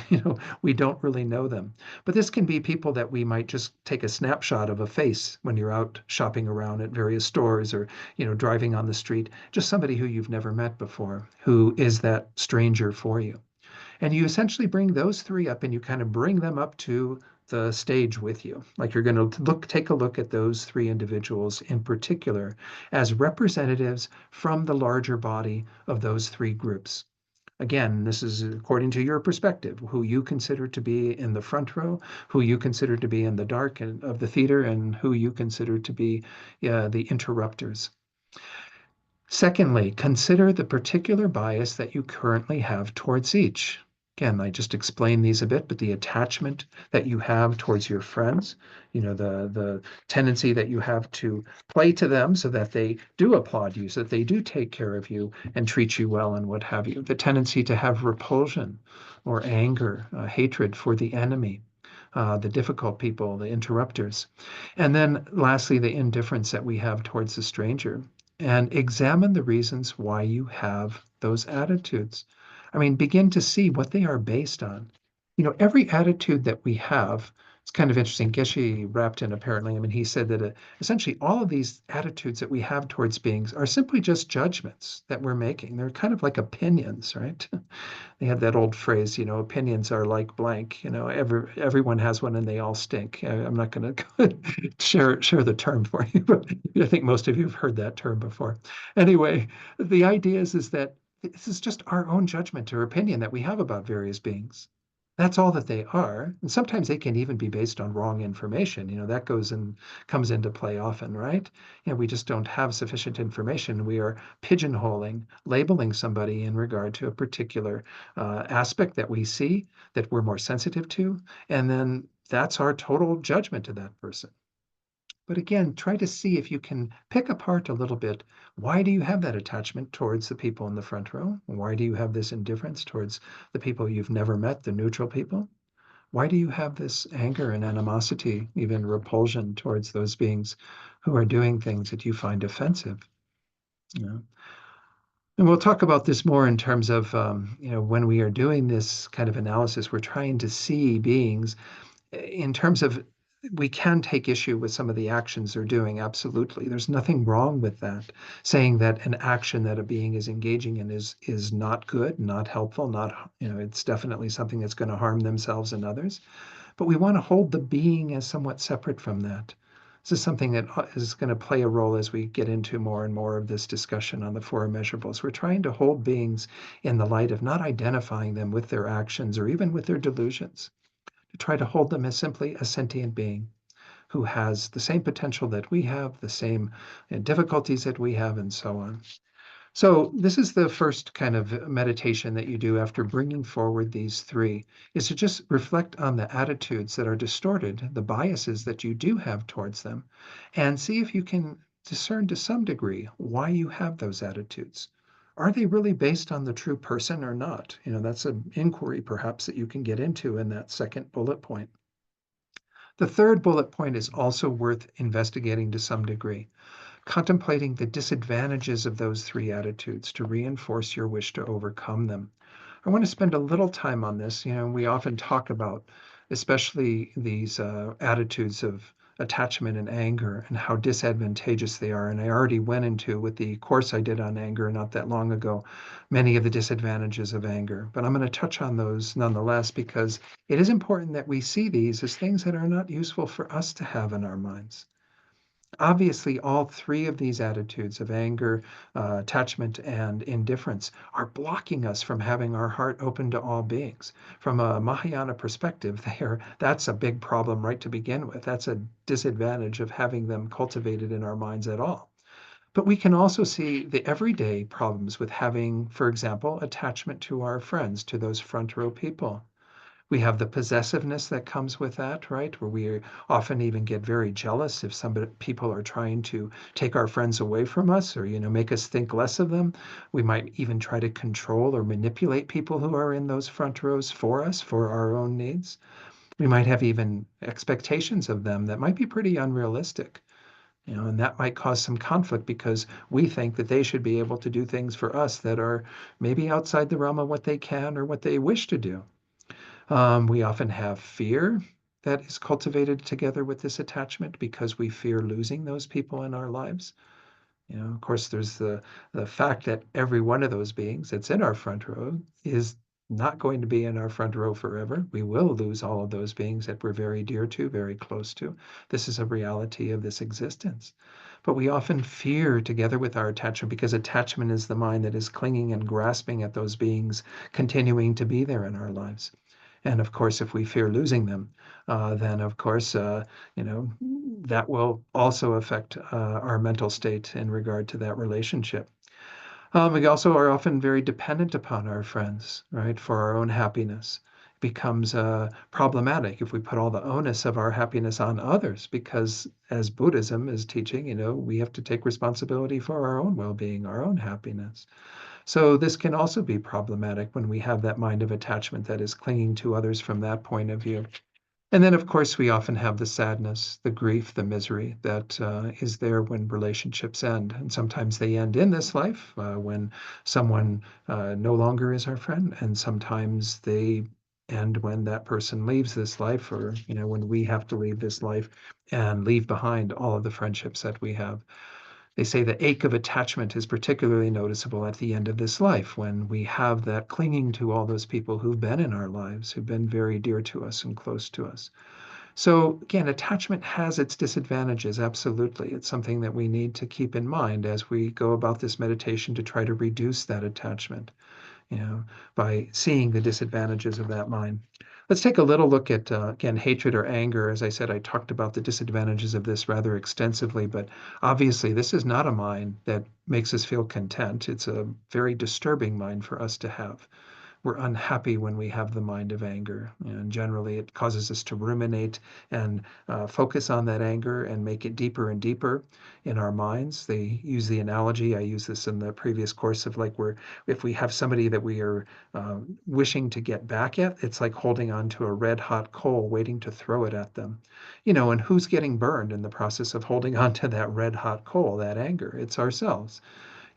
We don't really know them. But this can be people that we might just take a snapshot of a face when you're out shopping around at various stores, or, driving on the street. Just somebody who you've never met before, who is that stranger for you. And you essentially bring those three up, and you kind of bring them up to the stage with you. Like you're going to take a look at those three individuals in particular as representatives from the larger body of those three groups. Again, this is according to your perspective, who you consider to be in the front row, who you consider to be in the dark of the theater, and who you consider to be the interrupters. Secondly, consider the particular bias that you currently have towards each. Again, I just explained these a bit, but the attachment that you have towards your friends, the tendency that you have to play to them so that they do applaud you, so that they do take care of you and treat you well and what have you. The tendency to have repulsion or anger, hatred for the enemy, the difficult people, the interrupters. And then lastly, the indifference that we have towards the stranger. And examine the reasons why you have those attitudes. I mean, begin to see what they are based on. Every attitude that we have, it's kind of interesting. Geshe wrapped in apparently, I mean, he said that essentially all of these attitudes that we have towards beings are simply just judgments that we're making. They're kind of like opinions, right? They had that old phrase, opinions are like blank. Everyone has one and they all stink. I'm not going to share the term for you, but I think most of you have heard that term before. Anyway, the idea is that this is just our own judgment or opinion that we have about various beings. That's all that they are. And sometimes they can even be based on wrong information. That goes and comes into play often, right? We just don't have sufficient information. We are pigeonholing, labeling somebody in regard to a particular aspect that we see that we're more sensitive to. And then that's our total judgment of that person. But again, try to see if you can pick apart a little bit. Why do you have that attachment towards the people in the front row? Why do you have this indifference towards the people you've never met, the neutral people? Why do you have this anger and animosity, even repulsion towards those beings who are doing things that you find offensive? You know? And we'll talk about this more in terms of, when we are doing this kind of analysis, we're trying to see beings in terms of we can take issue with some of the actions they're doing. Absolutely. There's nothing wrong with that. Saying that an action that a being is engaging in is not good, not helpful, not, it's definitely something that's going to harm themselves and others. But we want to hold the being as somewhat separate from that. This is something that is going to play a role as we get into more and more of this discussion on the four immeasurables. We're trying to hold beings in the light of not identifying them with their actions or even with their delusions, to try to hold them as simply a sentient being who has the same potential that we have, the same difficulties that we have, and so on. So this is the first kind of meditation that you do after bringing forward these three, is to just reflect on the attitudes that are distorted, the biases that you do have towards them, and see if you can discern to some degree why you have those attitudes. Are they really based on the true person or not? That's an inquiry perhaps that you can get into in that second bullet point. The third bullet point is also worth investigating to some degree, contemplating the disadvantages of those three attitudes to reinforce your wish to overcome them. I want to spend a little time on this. We often talk about, especially these attitudes of attachment and anger and how disadvantageous they are. And I already went into, with the course I did on anger not that long ago, many of the disadvantages of anger. But I'm going to touch on those nonetheless because it is important that we see these as things that are not useful for us to have in our minds. Obviously, all three of these attitudes of anger, attachment, and indifference are blocking us from having our heart open to all beings. From a Mahayana perspective, that's a big problem right to begin with. That's a disadvantage of having them cultivated in our minds at all. But we can also see the everyday problems with having, for example, attachment to our friends, to those front row people. We have the possessiveness that comes with that, right? Where we often even get very jealous if people are trying to take our friends away from us or, make us think less of them. We might even try to control or manipulate people who are in those front rows for us, for our own needs. We might have even expectations of them that might be pretty unrealistic. And that might cause some conflict because we think that they should be able to do things for us that are maybe outside the realm of what they can or what they wish to do. We often have fear that is cultivated together with this attachment because we fear losing those people in our lives. Of course, there's the fact that every one of those beings that's in our front row is not going to be in our front row forever. We will lose all of those beings that we're very dear to, very close to. This is a reality of this existence. But we often fear together with our attachment because attachment is the mind that is clinging and grasping at those beings continuing to be there in our lives. And of course, if we fear losing them, then of course, that will also affect our mental state in regard to that relationship. We also are often very dependent upon our friends, right, for our own happiness. It becomes problematic if we put all the onus of our happiness on others, because as Buddhism is teaching, we have to take responsibility for our own well-being, our own happiness. So this can also be problematic when we have that mind of attachment that is clinging to others from that point of view. And then, of course, we often have the sadness, the grief, the misery that is there when relationships end. And sometimes they end in this life when someone no longer is our friend. And sometimes they end when that person leaves this life or, when we have to leave this life and leave behind all of the friendships that we have. They say the ache of attachment is particularly noticeable at the end of this life when we have that clinging to all those people who've been in our lives, who've been very dear to us and close to us. So again, attachment has its disadvantages, absolutely. It's something that we need to keep in mind as we go about this meditation to try to reduce that attachment, by seeing the disadvantages of that mind. Let's take a little look at, again, hatred or anger. As I said, I talked about the disadvantages of this rather extensively, but obviously, this is not a mind that makes us feel content. It's a very disturbing mind for us to have. We're unhappy when we have the mind of anger. And generally, it causes us to ruminate and focus on that anger and make it deeper and deeper in our minds. They use the analogy, I used this in the previous course, of like if we have somebody that we are wishing to get back at, it's like holding on to a red hot coal waiting to throw it at them. And who's getting burned in the process of holding on to that red hot coal, that anger? It's ourselves.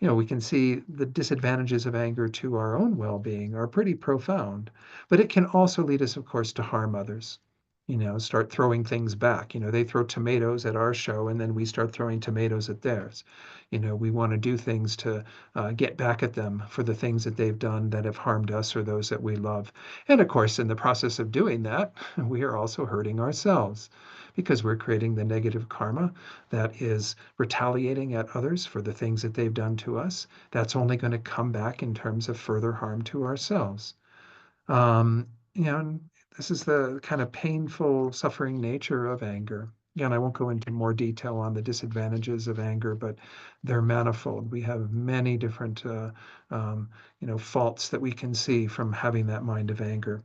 We can see the disadvantages of anger to our own well-being are pretty profound, but it can also lead us, of course, to harm others. Start throwing things back. They throw tomatoes at our show, and then we start throwing tomatoes at theirs. We want to do things to get back at them for the things that they've done that have harmed us or those that we love. And of course, in the process of doing that, we are also hurting ourselves because we're creating the negative karma that is retaliating at others for the things that they've done to us. That's only going to come back in terms of further harm to ourselves. Um, and this is the kind of painful, suffering nature of anger. Again, I won't go into more detail on the disadvantages of anger, but they're manifold. We have many different, faults that we can see from having that mind of anger.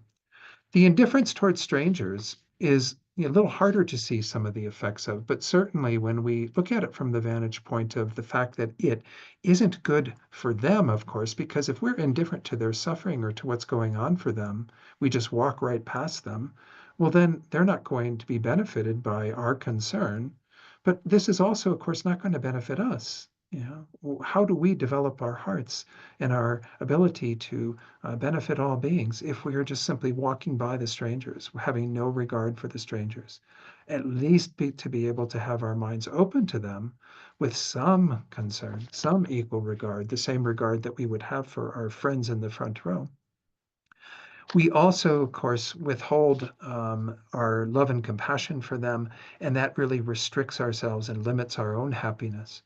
The indifference towards strangers is a little harder to see some of the effects of, but certainly when we look at it from the vantage point of the fact that it isn't good for them, of course, because if we're indifferent to their suffering or to what's going on for them, we just walk right past them, well, then they're not going to be benefited by our concern. But this is also, of course, not going to benefit us. How do we develop our hearts and our ability to benefit all beings if we are just simply walking by the strangers, having no regard for the strangers? At least to be able to have our minds open to them with some concern, some equal regard, the same regard that we would have for our friends in the front row. We also, of course, withhold our love and compassion for them, and that really restricts ourselves and limits our own happiness.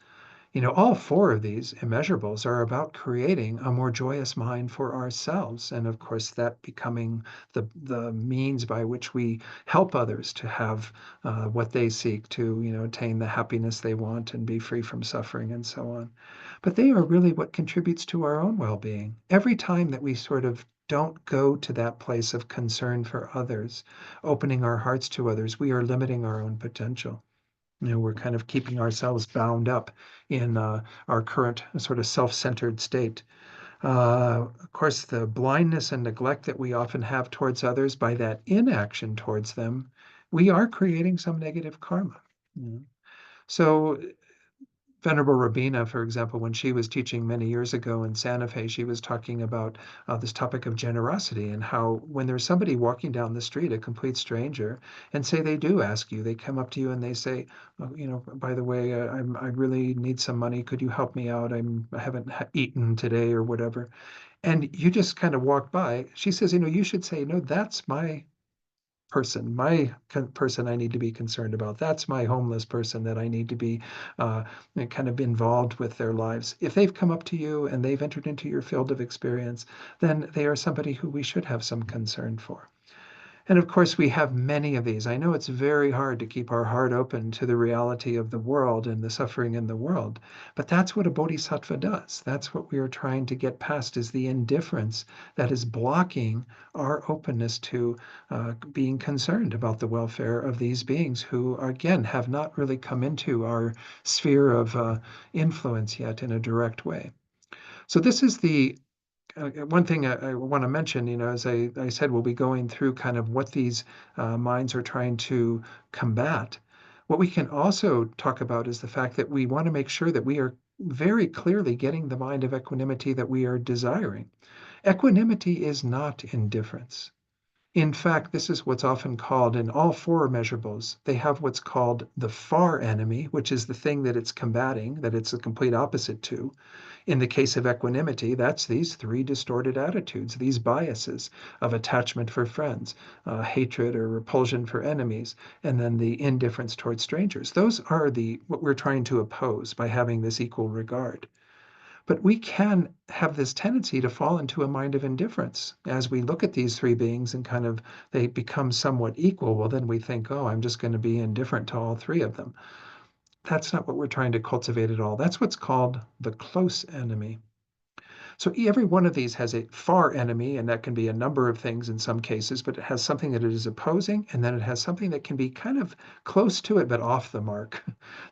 All four of these immeasurables are about creating a more joyous mind for ourselves. And of course, that becoming the means by which we help others to have what they seek to, attain the happiness they want and be free from suffering and so on. But they are really what contributes to our own well-being. Every time that we sort of don't go to that place of concern for others, opening our hearts to others, we are limiting our own potential. We're kind of keeping ourselves bound up in our current sort of self-centered state. Of course, the blindness and neglect that we often have towards others by that inaction towards them, we are creating some negative karma. So Venerable Rabina, for example, when she was teaching many years ago in Santa Fe, she was talking about this topic of generosity and how when there's somebody walking down the street, a complete stranger, and say they do ask you, they come up to you and they say, oh, by the way, I really need some money. Could you help me out? I haven't eaten today or whatever. And you just kind of walk by. She says, you should say, no, that's my person I need to be concerned about. That's my homeless person that I need to be uh, kind of involved with their lives. If they've come up to you and they've entered into your field of experience, then they are somebody who we should have some concern for. And of course, we have many of these. I know it's very hard to keep our heart open to the reality of the world and the suffering in the world, but that's what a bodhisattva does. That's what we are trying to get past is the indifference that is blocking our openness to being concerned about the welfare of these beings who, again, have not really come into our sphere of influence yet in a direct way. So this is the one thing I want to mention, as I said, we'll be going through kind of what these minds are trying to combat. What we can also talk about is the fact that we want to make sure that we are very clearly getting the mind of equanimity that we are desiring. Equanimity is not indifference. In fact, this is what's often called in all four measurables. They have what's called the far enemy, which is the thing that it's combating, that it's a complete opposite to. In the case of equanimity, that's these three distorted attitudes, these biases of attachment for friends, hatred or repulsion for enemies, and then the indifference towards strangers. Those are what we're trying to oppose by having this equal regard. But we can have this tendency to fall into a mind of indifference as we look at these three beings and kind of they become somewhat equal. Well, then we think, oh, I'm just going to be indifferent to all three of them. That's not what we're trying to cultivate at all. That's what's called the close enemy. So every one of these has a far enemy, and that can be a number of things in some cases, but it has something that it is opposing, and then it has something that can be kind of close to it, but off the mark.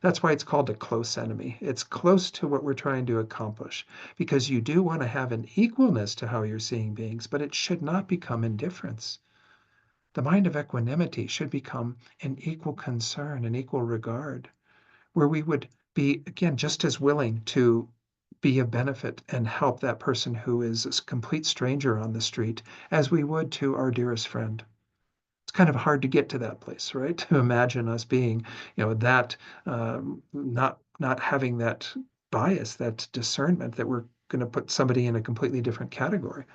That's why it's called a close enemy. It's close to what we're trying to accomplish, because you do want to have an equalness to how you're seeing beings, but it should not become indifference. The mind of equanimity should become an equal concern, an equal regard, where we would be, again, just as willing to be a benefit and help that person who is a complete stranger on the street as we would to our dearest friend. It's kind of hard to get to that place, right? To imagine us being, that not having that bias, that discernment that we're going to put somebody in a completely different category.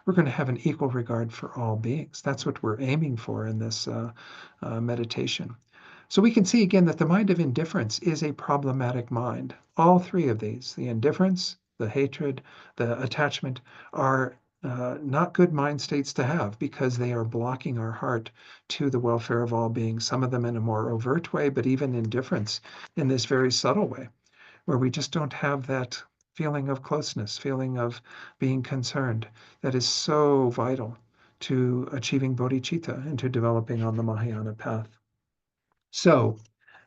We're going to have an equal regard for all beings. That's what we're aiming for in this meditation. So we can see again that the mind of indifference is a problematic mind. All three of these, the indifference, the hatred, the attachment, are not good mind states to have because they are blocking our heart to the welfare of all beings, some of them in a more overt way, but even indifference in this very subtle way, where we just don't have that feeling of closeness, feeling of being concerned that is so vital to achieving bodhicitta and to developing on the Mahayana path. So,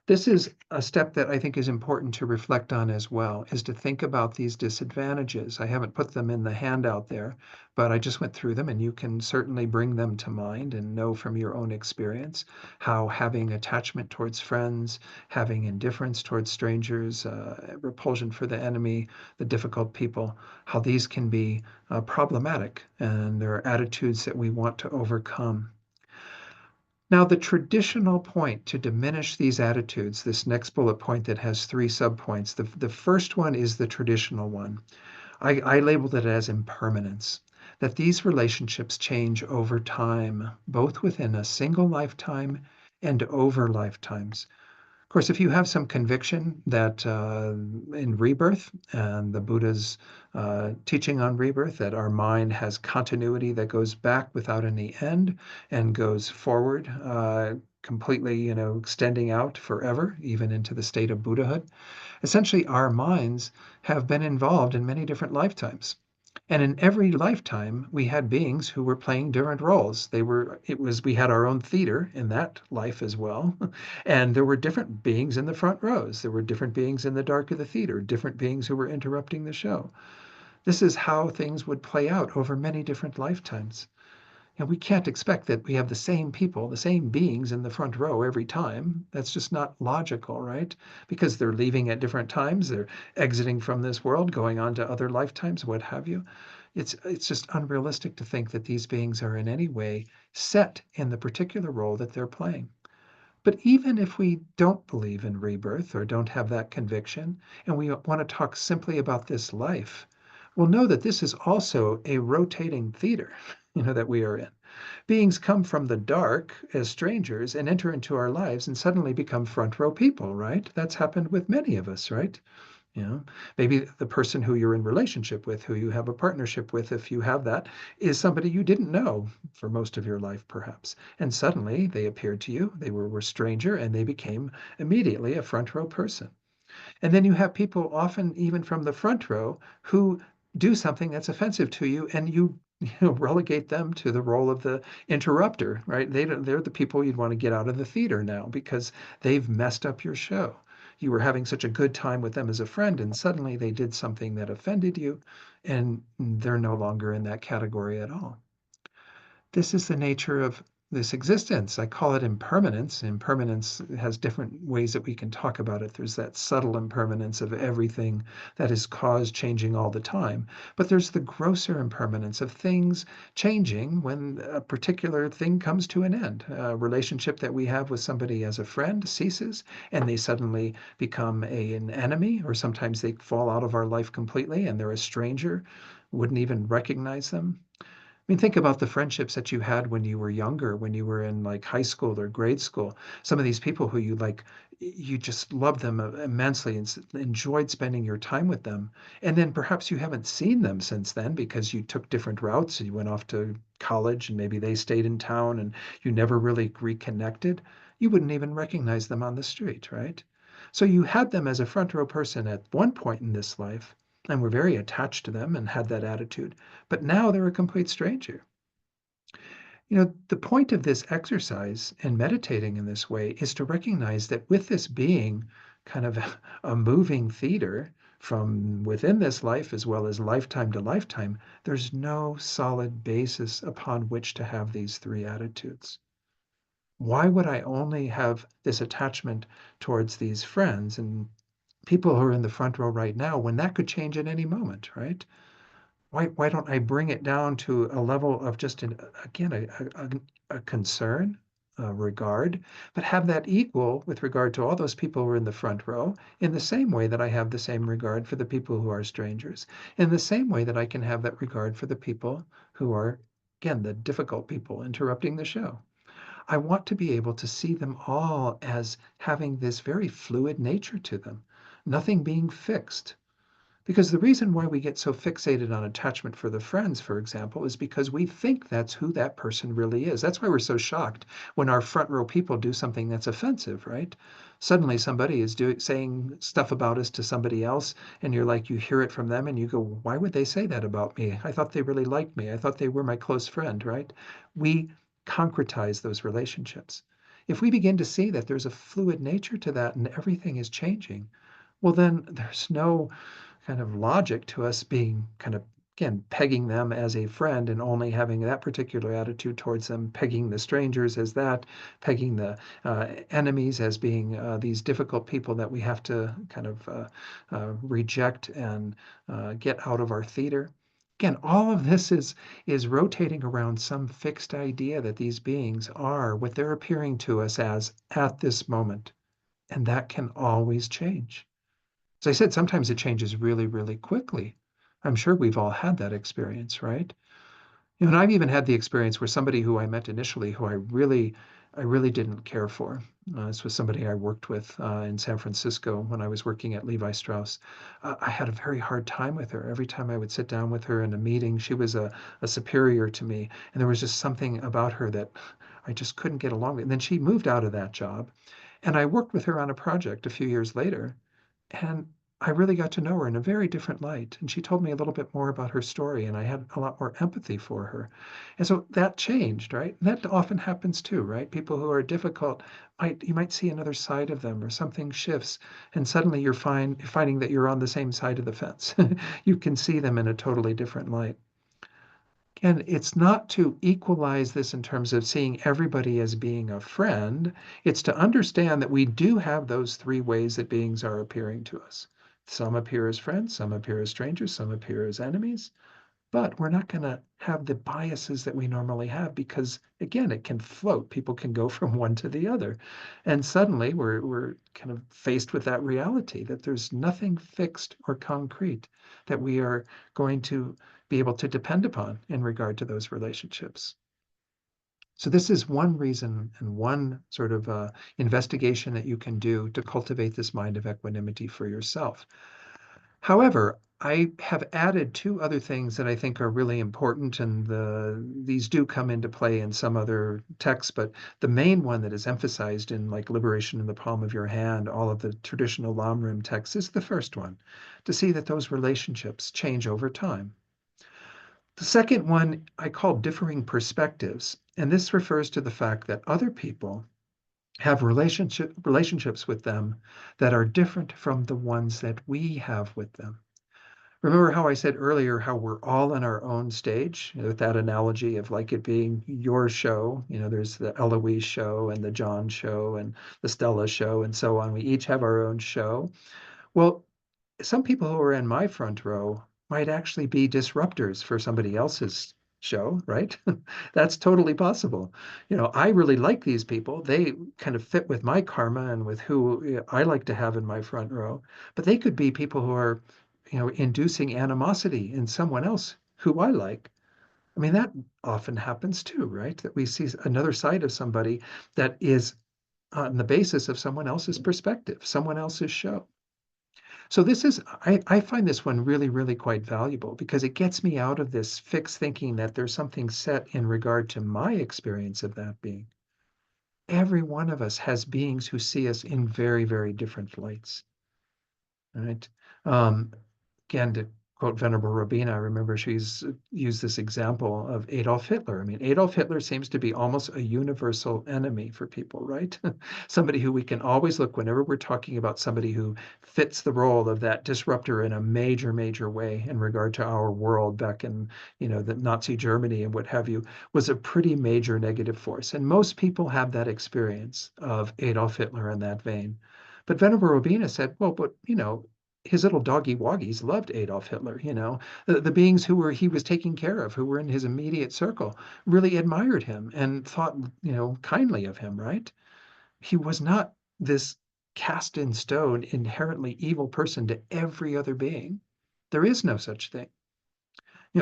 this is a step that I think is important to reflect on as well, is to think about these disadvantages. I haven't put them in the handout there, but I just went through them, and you can certainly bring them to mind and know from your own experience how having attachment towards friends, having indifference towards strangers, repulsion for the enemy, the difficult people, how these can be problematic, and there are attitudes that we want to overcome. Now, the traditional point to diminish these attitudes, this next bullet point that has three subpoints, the first one is the traditional one. I labeled it as impermanence, that these relationships change over time, both within a single lifetime and over lifetimes. Of course, if you have some conviction that in rebirth and the Buddha's teaching on rebirth, that our mind has continuity that goes back without any end and goes forward completely, extending out forever, even into the state of Buddhahood. Essentially, our minds have been involved in many different lifetimes. And in every lifetime, we had beings who were playing different roles. We had our own theater in that life as well. And there were different beings in the front rows. There were different beings in the dark of the theater, different beings who were interrupting the show. This is how things would play out over many different lifetimes. And we can't expect that we have the same people, the same beings in the front row every time. That's just not logical, right? Because they're leaving at different times, they're exiting from this world, going on to other lifetimes, what have you. It's just unrealistic to think that these beings are in any way set in the particular role that they're playing. But even if we don't believe in rebirth or don't have that conviction, and we want to talk simply about this life, we'll know that this is also a rotating theater, that we are in. Beings come from the dark as strangers and enter into our lives and suddenly become front row people, right? That's happened with many of us, right? You know, maybe the person who you're in relationship with, who you have a partnership with, if you have that, is somebody you didn't know for most of your life, perhaps. And suddenly they appeared to you, they were a stranger, and they became immediately a front row person. And then you have people, often even from the front row, who do something that's offensive to you, and relegate them to the role of the interrupter, right? They're the people you'd want to get out of the theater now because they've messed up your show. You were having such a good time with them as a friend, and suddenly they did something that offended you, and they're no longer in that category at all. This is the nature of this existence. I call it impermanence. Impermanence has different ways that we can talk about it. There's that subtle impermanence of everything that is caused changing all the time. But there's the grosser impermanence of things changing when a particular thing comes to an end. A relationship that we have with somebody as a friend ceases, and they suddenly become an enemy, or sometimes they fall out of our life completely and they're a stranger, wouldn't even recognize them. mean, think about the friendships that you had when you were younger, when you were in like high school or grade school. Some of these people who you like, you just loved them immensely and enjoyed spending your time with them. And then perhaps you haven't seen them since then because you took different routes and you went off to college and maybe they stayed in town and you never really reconnected. You wouldn't even recognize them on the street, right? So you had them as a front row person at one point in this life and were very attached to them and had that attitude. But now they're a complete stranger. The point of this exercise and meditating in this way is to recognize that with this being kind of a moving theater from within this life as well as lifetime to lifetime, there's no solid basis upon which to have these three attitudes. Why would I only have this attachment towards these friends and people who are in the front row right now when that could change at any moment, right? Why don't I bring it down to a level of just again a concern, a regard, but have that equal with regard to all those people who are in the front row, in the same way that I have the same regard for the people who are strangers, in the same way that I can have that regard for the people who are, again, the difficult people interrupting the show. I want to be able to see them all as having this very fluid nature to them, nothing being fixed. Because the reason why we get so fixated on attachment for the friends, for example, is because we think that's who that person really is. That's why we're so shocked when our front row people do something that's offensive, right? Suddenly somebody is saying stuff about us to somebody else, and you're like, you hear it from them, and you go, why would they say that about me? I thought they really liked me. I thought they were my close friend, right? We concretize those relationships. If we begin to see that there's a fluid nature to that and everything is changing, well, then there's no kind of logic to us being kind of, again, pegging them as a friend and only having that particular attitude towards them, pegging the strangers as that, pegging the enemies as being these difficult people that we have to kind of reject and get out of our theater. Again, all of this is rotating around some fixed idea that these beings are what they're appearing to us as at this moment, and that can always change. As I said, sometimes it changes really, really quickly. I'm sure we've all had that experience, right? And I've even had the experience where somebody who I met initially, who I really didn't care for. This was somebody I worked with in San Francisco when I was working at Levi Strauss. I had a very hard time with her. Every time I would sit down with her in a meeting, she was a superior to me, and there was just something about her that I just couldn't get along with. And then she moved out of that job, and I worked with her on a project a few years later, and I really got to know her in a very different light. And she told me a little bit more about her story, and I had a lot more empathy for her. And so that changed, right? And that often happens too, right? People who are difficult, you might see another side of them or something shifts, and suddenly you're finding that you're on the same side of the fence. You can see them in a totally different light. And it's not to equalize this in terms of seeing everybody as being a friend. It's to understand that we do have those three ways that beings are appearing to us. Some appear as friends, some appear as strangers, some appear as enemies. But we're not going to have the biases that we normally have because, again, it can float. People can go from one to the other. And suddenly we're kind of faced with that reality that there's nothing fixed or concrete that we are going to be able to depend upon in regard to those relationships. So this is one reason and one sort of investigation that you can do to cultivate this mind of equanimity for yourself. However, I have added two other things that I think are really important, and these do come into play in some other texts, but the main one that is emphasized in like Liberation in the Palm of Your Hand, all of the traditional Lamrim texts, is the first one, to see that those relationships change over time. The second one I call differing perspectives, and this refers to the fact that other people have relationships with them that are different from the ones that we have with them. Remember how I said earlier how we're all in our own stage with that analogy of like it being your show. There's the Eloise show and the John show and the Stella show and so on. We each have our own show. Well, some people who are in my front row might actually be disruptors for somebody else's show, right? That's totally possible. I really like these people. They kind of fit with my karma and with who I like to have in my front row, but they could be people who are inducing animosity in someone else who I like. I mean, that often happens too, right? That we see another side of somebody that is on the basis of someone else's perspective, someone else's show. So this is, I find this one really, really quite valuable because it gets me out of this fixed thinking that there's something set in regard to my experience of that being. Every one of us has beings who see us in very, very different lights, right? Um, Again, to quote Venerable Robina, I remember she's used this example of Adolf Hitler. I mean, Adolf Hitler seems to be almost a universal enemy for people, right? Somebody who we can always look whenever we're talking about somebody who fits the role of that disruptor in a major, major way in regard to our world back in, the Nazi Germany and what have you, was a pretty major negative force. And most people have that experience of Adolf Hitler in that vein. But Venerable Robina said, well, but his little doggy woggies loved Adolf Hitler. The beings who were he was taking care of, who were in his immediate circle, really admired him and thought, kindly of him, right? He was not this cast in stone, inherently evil person to every other being. There is no such thing.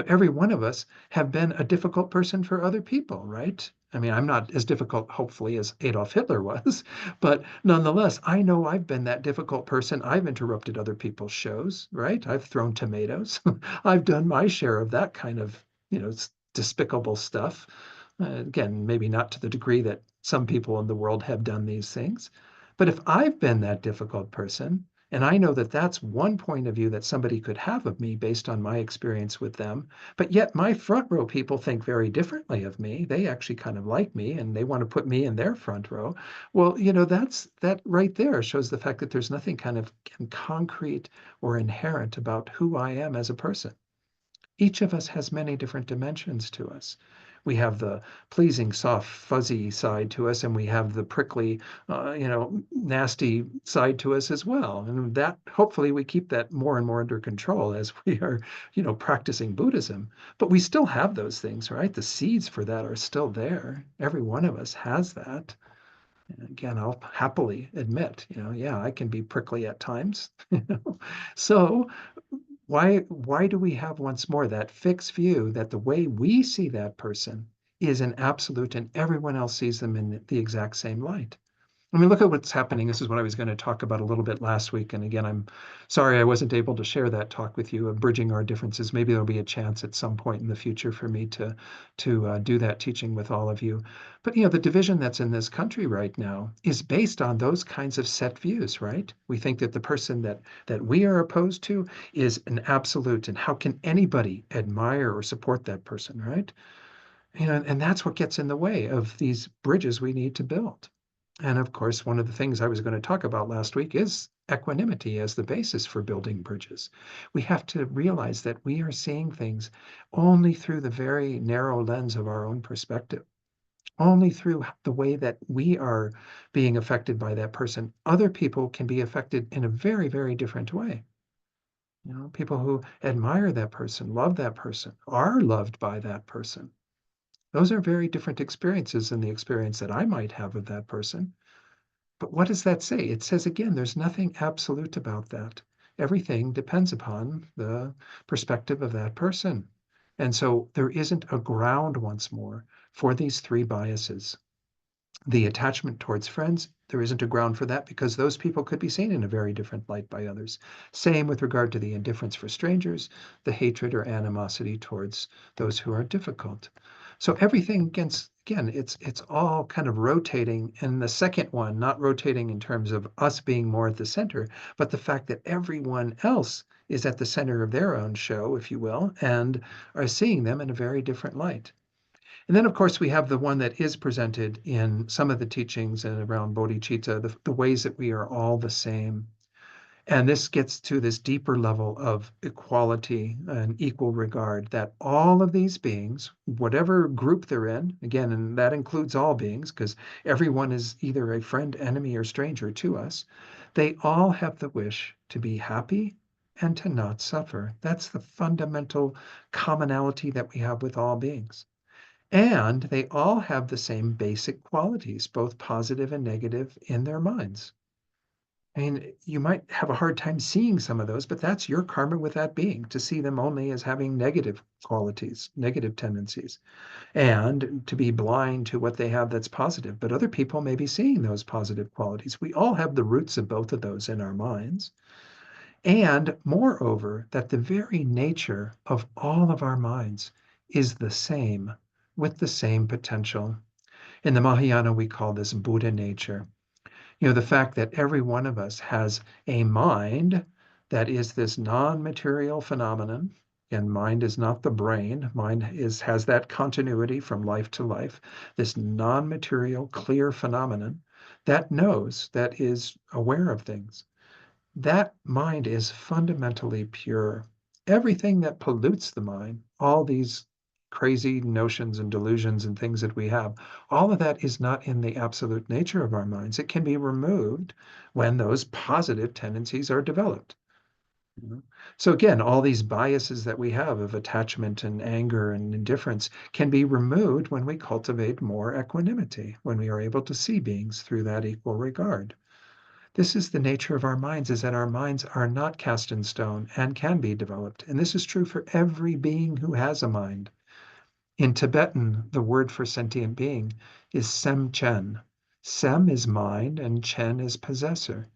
Every one of us have been a difficult person for other people, right? I mean, I'm not as difficult, hopefully, as Adolf Hitler was, but nonetheless, I know I've been that difficult person. I've interrupted other people's shows, right? I've thrown tomatoes. I've done my share of that kind of, despicable stuff. Again, maybe not to the degree that some people in the world have done these things. But if I've been that difficult person, and I know that that's one point of view that somebody could have of me based on my experience with them. But yet my front row people think very differently of me. They actually kind of like me and they want to put me in their front row. Well, that right there shows the fact that there's nothing kind of concrete or inherent about who I am as a person. Each of us has many different dimensions to us. We have the pleasing, soft, fuzzy side to us, and we have the prickly, nasty side to us as well. And that hopefully we keep that more and more under control as we are, practicing Buddhism. But we still have those things, right? The seeds for that are still there. Every one of us has that. And again, I'll happily admit, yeah, I can be prickly at times. So why do we have once more that fixed view that the way we see that person is an absolute and everyone else sees them in the exact same light? I mean, look at what's happening. This is what I was going to talk about a little bit last week. And again, I'm sorry I wasn't able to share that talk with you of bridging our differences. Maybe there'll be a chance at some point in the future for me to do that teaching with all of you. But the division that's in this country right now is based on those kinds of set views, right? We think that the person that we are opposed to is an absolute, and how can anybody admire or support that person, right? And that's what gets in the way of these bridges we need to build. And of course, one of the things I was going to talk about last week is equanimity as the basis for building bridges. We have to realize that we are seeing things only through the very narrow lens of our own perspective, only through the way that we are being affected by that person. Other people can be affected in a very, very different way. People who admire that person, love that person, are loved by that person. Those are very different experiences than the experience that I might have of that person. But what does that say? It says, again, there's nothing absolute about that. Everything depends upon the perspective of that person. And so there isn't a ground, once more, for these three biases. The attachment towards friends, there isn't a ground for that because those people could be seen in a very different light by others. Same with regard to the indifference for strangers, the hatred or animosity towards those who are difficult. So everything again, it's all kind of rotating. And the second one, not rotating in terms of us being more at the center, but the fact that everyone else is at the center of their own show, if you will, and are seeing them in a very different light. And then, of course, we have the one that is presented in some of the teachings and around bodhicitta, the ways that we are all the same. And this gets to this deeper level of equality and equal regard that all of these beings, whatever group they're in, again, and that includes all beings because everyone is either a friend, enemy, or stranger to us, they all have the wish to be happy and to not suffer. That's the fundamental commonality that we have with all beings. And they all have the same basic qualities, both positive and negative, in their minds. I mean, you might have a hard time seeing some of those, but that's your karma with that being, to see them only as having negative qualities, negative tendencies, and to be blind to what they have that's positive. But other people may be seeing those positive qualities. We all have the roots of both of those in our minds. And moreover, that the very nature of all of our minds is the same, with the same potential. In the Mahayana, we call this Buddha nature. The fact that every one of us has a mind that is this non-material phenomenon, and mind is not the brain. Mind has that continuity from life to life, this non-material, clear phenomenon that knows, that is aware of things. That mind is fundamentally pure. Everything that pollutes the mind, all these crazy notions and delusions and things that we have, all of that is not in the absolute nature of our minds. It can be removed when those positive tendencies are developed. you know. So again, all these biases that we have of attachment and anger and indifference can be removed when we cultivate more equanimity, when we are able to see beings through that equal regard. This is the nature of our minds, is that our minds are not cast in stone and can be developed. And this is true for every being who has a mind. In Tibetan, the word for sentient being is sem chen. Sem is mind and chen is possessor.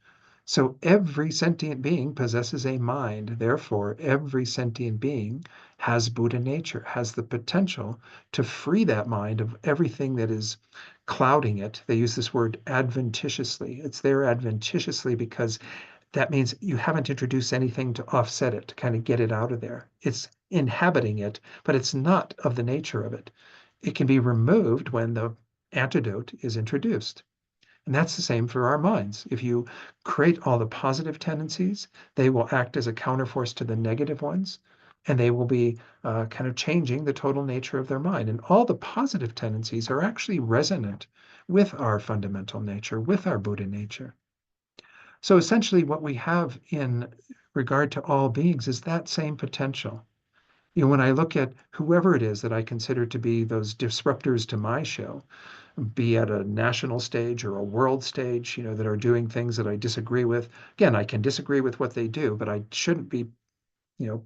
So every sentient being possesses a mind. Therefore, every sentient being has Buddha nature, has the potential to free that mind of everything that is clouding it. They use this word adventitiously. It's there adventitiously because that means you haven't introduced anything to offset it, to kind of get it out of there. It's inhabiting it, but it's not of the nature of it. It can be removed when the antidote is introduced. And that's the same for our minds. If you create all the positive tendencies, they will act as a counterforce to the negative ones, and they will be kind of changing the total nature of their mind. And all the positive tendencies are actually resonant with our fundamental nature, with our Buddha nature. So essentially, what we have in regard to all beings is that same potential. When I look at whoever it is that I consider to be those disruptors to my show, be at a national stage or a world stage, that are doing things that I disagree with. Again, I can disagree with what they do, but I shouldn't be, you know,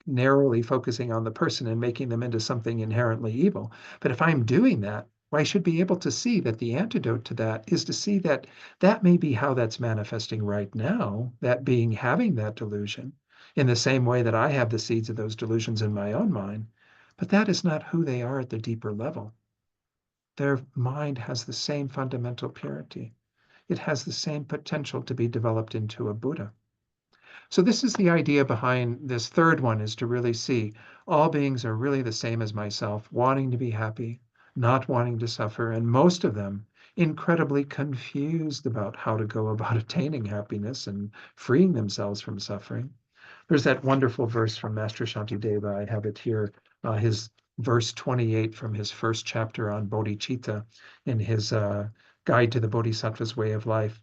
narrowly focusing on the person and making them into something inherently evil. But if I'm doing that, well, I should be able to see that the antidote to that is to see that that may be how that's manifesting right now, that being having that delusion, in the same way that I have the seeds of those delusions in my own mind. But that is not who they are at the deeper level. Their mind has the same fundamental purity. It has the same potential to be developed into a Buddha. So this is the idea behind this third one, is to really see all beings are really the same as myself, wanting to be happy, not wanting to suffer, and most of them incredibly confused about how to go about attaining happiness and freeing themselves from suffering. There's that wonderful verse from Master Shantideva. I have it here, his verse 28 from his first chapter on bodhicitta in his Guide to the Bodhisattva's Way of Life.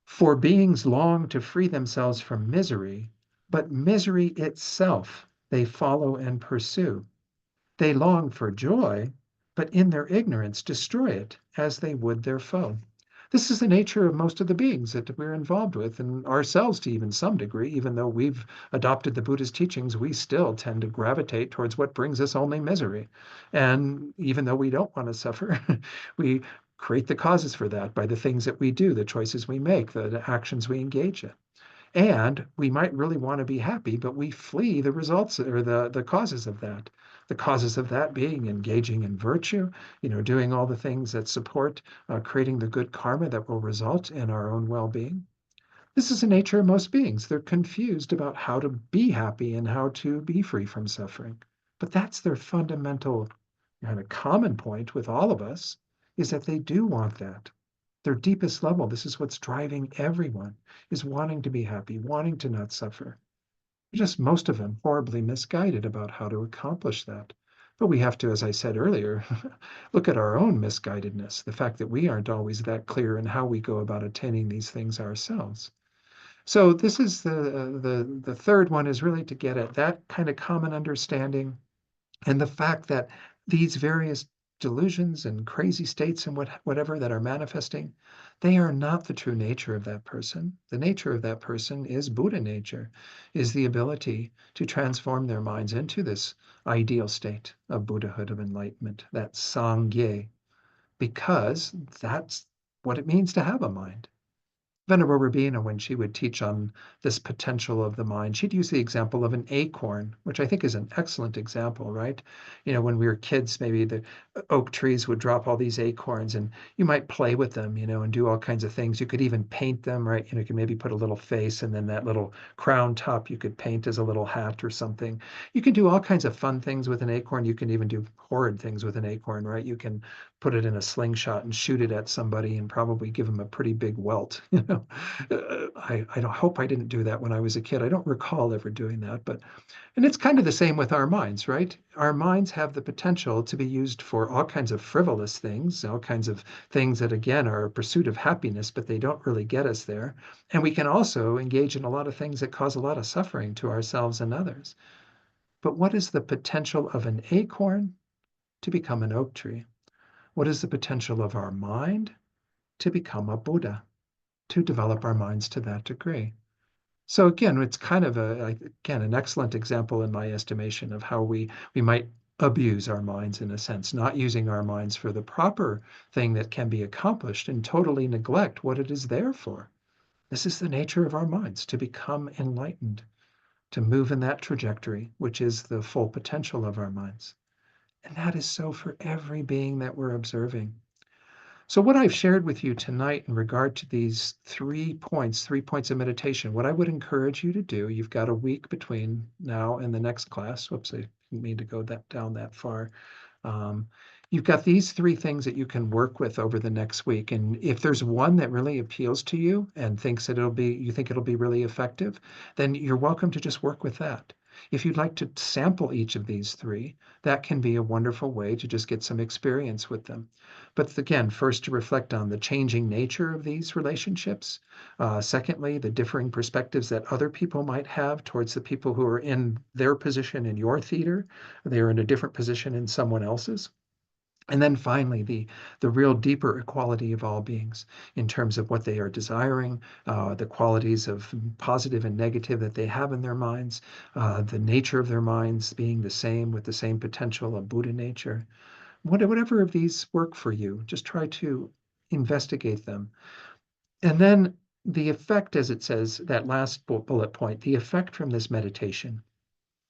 For beings long to free themselves from misery, but misery itself they follow and pursue. They long for joy, but in their ignorance destroy it as they would their foe. This is the nature of most of the beings that we're involved with, and ourselves to even some degree. Even though we've adopted the Buddha's teachings, we still tend to gravitate towards what brings us only misery. And even though we don't want to suffer, we create the causes for that by the things that we do, the choices we make, the actions we engage in. And we might really want to be happy, but we flee the results or the causes of that. The causes of that being engaging in virtue, doing all the things that support creating the good karma that will result in our own well-being. This is the nature of most beings. They're confused about how to be happy and how to be free from suffering. But that's their fundamental kind of common point with all of us, is that they do want that. Their deepest level, this is what's driving everyone, is wanting to be happy, wanting to not suffer. Just most of them horribly misguided about how to accomplish that. But we have to, as I said earlier, look at our own misguidedness, the fact that we aren't always that clear in how we go about attaining these things ourselves. So this is the third one, is really to get at that kind of common understanding, and the fact that these various delusions and crazy states and whatever that are manifesting, they are not the true nature of that person. The nature of that person is Buddha nature, is the ability to transform their minds into this ideal state of Buddhahood, of enlightenment, that Sangye, because that's what it means to have a mind. Venerable Rabina, when she would teach on this potential of the mind, she'd use the example of an acorn, which I think is an excellent example, right? When we were kids, maybe the oak trees would drop all these acorns and you might play with them, and do all kinds of things. You could even paint them, right? You could maybe put a little face and then that little crown top you could paint as a little hat or something. You can do all kinds of fun things with an acorn. You can even do horrid things with an acorn, right? You can put it in a slingshot and shoot it at somebody and probably give them a pretty big welt. I don't hope I didn't do that when I was a kid. I don't recall ever doing that, and it's kind of the same with our minds, right? Our minds have the potential to be used for all kinds of frivolous things, all kinds of things that again are a pursuit of happiness, but they don't really get us there. And we can also engage in a lot of things that cause a lot of suffering to ourselves and others. But what is the potential of an acorn to become an oak tree? What is the potential of our mind to become a Buddha, to develop our minds to that degree? So again, it's kind of again an excellent example in my estimation of how we might abuse our minds in a sense, not using our minds for the proper thing that can be accomplished and totally neglect what it is there for. This is the nature of our minds, to become enlightened, to move in that trajectory, which is the full potential of our minds. And that is so for every being that we're observing. So, what I've shared with you tonight in regard to these 3 points of meditation, what I would encourage you to do, you've got a week between now and the next class. Whoops, I didn't mean to go down that far. Um, you've got these 3 things that you can work with over the next week. And if there's one that really appeals to you and you think it'll be really effective, then you're welcome to just work with that. If you'd like to sample each of these 3, that can be a wonderful way to just get some experience with them. But again, first to reflect on the changing nature of these relationships. Secondly, the differing perspectives that other people might have towards the people who are in their position in your theater. They're in a different position in someone else's. And then finally, the real deeper equality of all beings in terms of what they are desiring, the qualities of positive and negative that they have in their minds, the nature of their minds being the same with the same potential of Buddha nature. Whatever of these work for you, just try to investigate them. And then the effect, as it says, that last bullet point, the effect from this meditation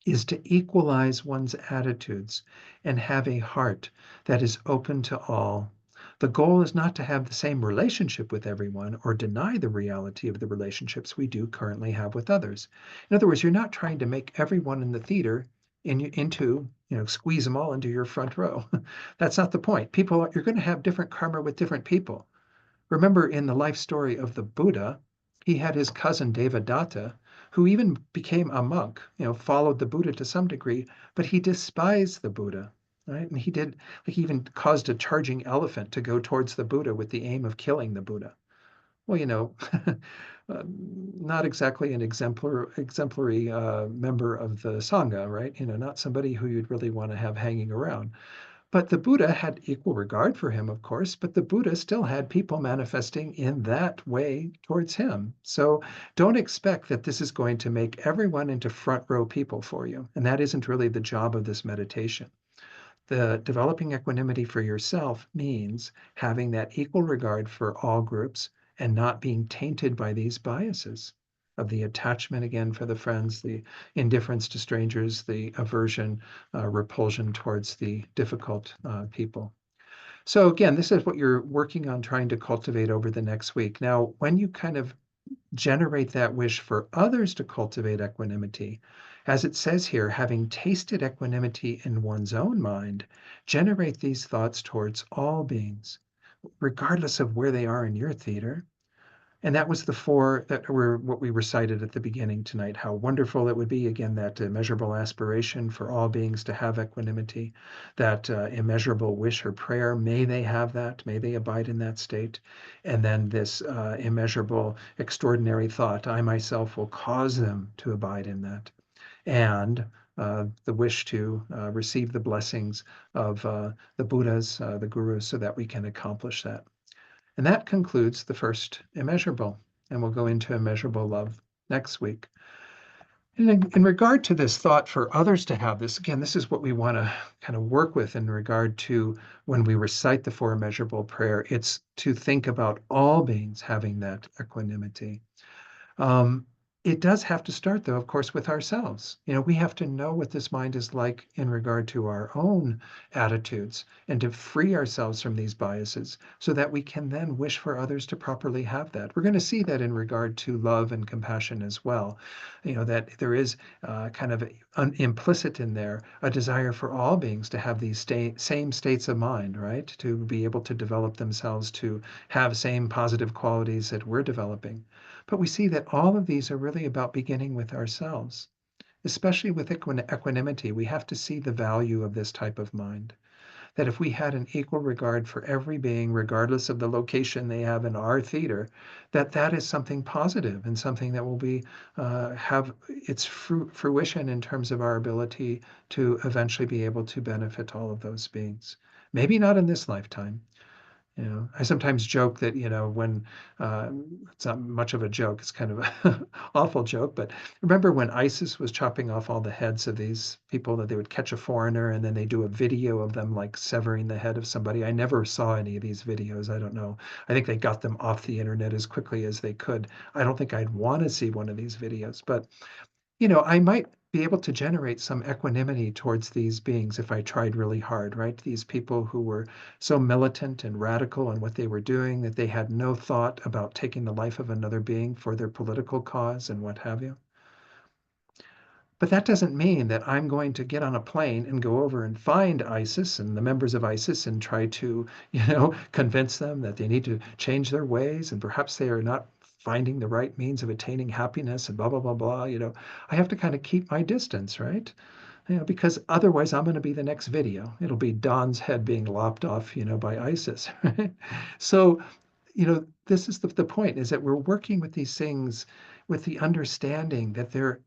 is to equalize one's attitudes and have a heart that is open to all. The goal is not to have the same relationship with everyone or deny the reality of the relationships we do currently have with others. In other words, you're not trying to make everyone in the theater squeeze them all into your front row. That's not the point. You're going to have different karma with different people. Remember in the life story of the Buddha, he had his cousin Devadatta, who even became a monk, followed the Buddha to some degree, but he despised the Buddha, right? And he even caused a charging elephant to go towards the Buddha with the aim of killing the Buddha. Well, not exactly an exemplary member of the Sangha, right? Not somebody who you'd really want to have hanging around. But the Buddha had equal regard for him, of course, but the Buddha still had people manifesting in that way towards him. So don't expect that this is going to make everyone into front row people for you. And that isn't really the job of this meditation. The developing equanimity for yourself means having that equal regard for all groups and not being tainted by these biases of the attachment again for the friends, the indifference to strangers, the aversion, repulsion towards the difficult people. So again, this is what you're working on trying to cultivate over the next week. Now, when you kind of generate that wish for others to cultivate equanimity, as it says here, having tasted equanimity in one's own mind, generate these thoughts towards all beings, regardless of where they are in your theater. And that was the 4 that were what we recited at the beginning tonight. How wonderful it would be, again, that immeasurable aspiration for all beings to have equanimity, that immeasurable wish or prayer. May they have that. May they abide in that state. And then this immeasurable, extraordinary thought, I myself will cause them to abide in that. And the wish to receive the blessings of the Buddhas, the gurus, so that we can accomplish that. And that concludes the first immeasurable. And we'll go into immeasurable love next week. And in regard to this thought for others to have this, again, this is what we want to kind of work with in regard to when we recite the four immeasurable prayer. It's to think about all beings having that equanimity. Um, it does have to start, though, of course, with ourselves. We have to know what this mind is like in regard to our own attitudes and to free ourselves from these biases so that we can then wish for others to properly have that. We're going to see that in regard to love and compassion as well. That there is kind of implicit in there a desire for all beings to have these same states of mind, right? To be able to develop themselves to have same positive qualities that we're developing. But we see that all of these are really about beginning with ourselves, especially with equanimity. We have to see the value of this type of mind. That if we had an equal regard for every being, regardless of the location they have in our theater, that is something positive and something that will be have its fruition in terms of our ability to eventually be able to benefit all of those beings. Maybe not in this lifetime. I sometimes joke that, when it's not much of a joke, it's kind of an awful joke, but remember when ISIS was chopping off all the heads of these people that they would catch a foreigner and then they do a video of them like severing the head of somebody? I never saw any of these videos. I don't know. I think they got them off the internet as quickly as they could. I don't think I'd want to see one of these videos, but I might be able to generate some equanimity towards these beings if I tried really hard, right? These people who were so militant and radical in what they were doing that they had no thought about taking the life of another being for their political cause and what have you. But that doesn't mean that I'm going to get on a plane and go over and find ISIS and the members of ISIS and try to, convince them that they need to change their ways and perhaps they are not finding the right means of attaining happiness and blah, blah, blah, blah. I have to kind of keep my distance, right? Because otherwise I'm going to be the next video. It'll be Don's head being lopped off, by ISIS. Right? So, this is the point is that we're working with these things with the understanding that they're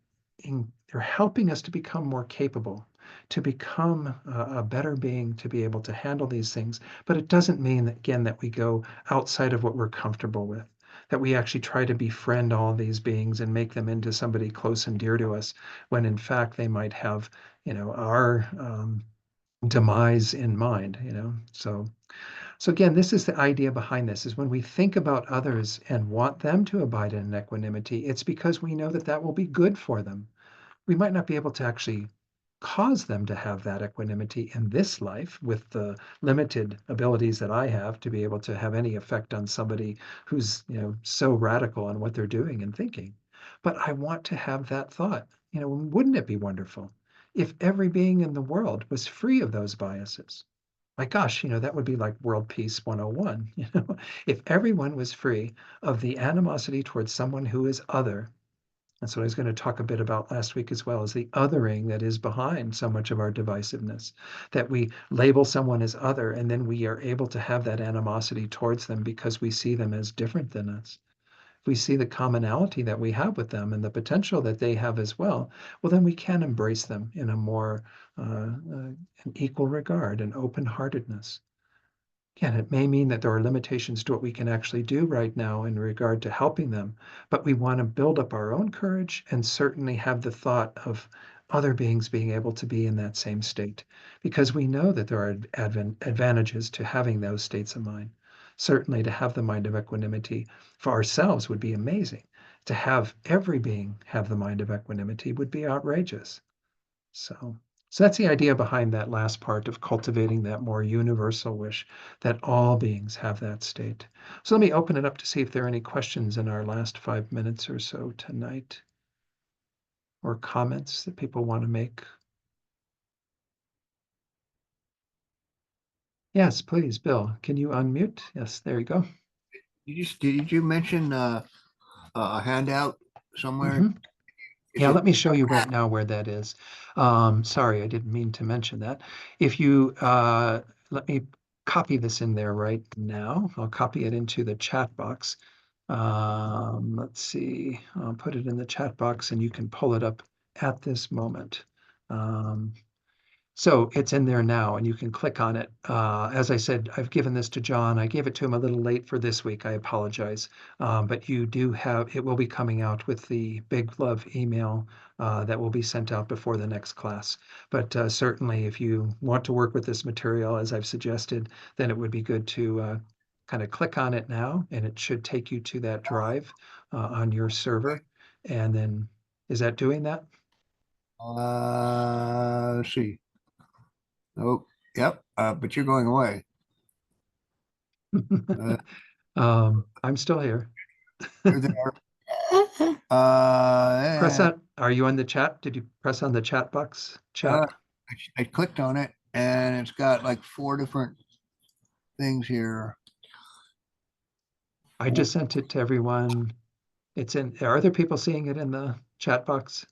helping us to become more capable, to become a better being, to be able to handle these things. But it doesn't mean that, again, that we go outside of what we're comfortable with, that we actually try to befriend all these beings and make them into somebody close and dear to us, when in fact they might have, our demise in mind. So again, this is the idea behind this, is when we think about others and want them to abide in equanimity, it's because we know that that will be good for them. We might not be able to actually cause them to have that equanimity in this life with the limited abilities that I have to be able to have any effect on somebody who's, so radical on what they're doing and thinking. But I want to have that thought. Wouldn't it be wonderful if every being in the world was free of those biases? My gosh, that would be like world peace 101. If everyone was free of the animosity towards someone who is other. That's what I was going to talk a bit about last week as well, is the othering that is behind so much of our divisiveness, that we label someone as other and then we are able to have that animosity towards them because we see them as different than us. If we see the commonality that we have with them and the potential that they have as well, well, then we can embrace them in a more an equal regard and open-heartedness. Again, it may mean that there are limitations to what we can actually do right now in regard to helping them, but we want to build up our own courage and certainly have the thought of other beings being able to be in that same state, because we know that there are advantages to having those states of mind. Certainly, to have the mind of equanimity for ourselves would be amazing. To have every being have the mind of equanimity would be outrageous. So, so that's the idea behind that last part of cultivating that more universal wish that all beings have that state. So let me open it up to see if there are any questions in our last 5 minutes or so tonight, or comments that people want to make. Yes, please, Bill. Can you unmute? Yes, there you go. Did you mention a handout somewhere? hmm Is Yeah, it? let me show you right now where that is. Sorry, I didn't mean to mention that. If you let me copy this in there right now, I'll copy it into the chat box. Let's see, I'll put it in the chat box and you can pull it up at this moment. So it's in there now, and you can click on it. As I said, I've given this to John. I gave it to him a little late for this week. I apologize. But you do have, it will be coming out with the Big Love email that will be sent out before the next class. But certainly, if you want to work with this material, as I've suggested, then it would be good to kind of click on it now, and it should take you to that drive on your server. And then, is that doing that? Let's see. Oh, yep. But you're going away. Uh, I'm still here. you're there. Press And, on, are you on the chat? Did you press on the chat box? uh, Chat. I clicked on it, and it's got like 4 different things here. I just sent it to everyone. It's in, are other people seeing it in the chat box?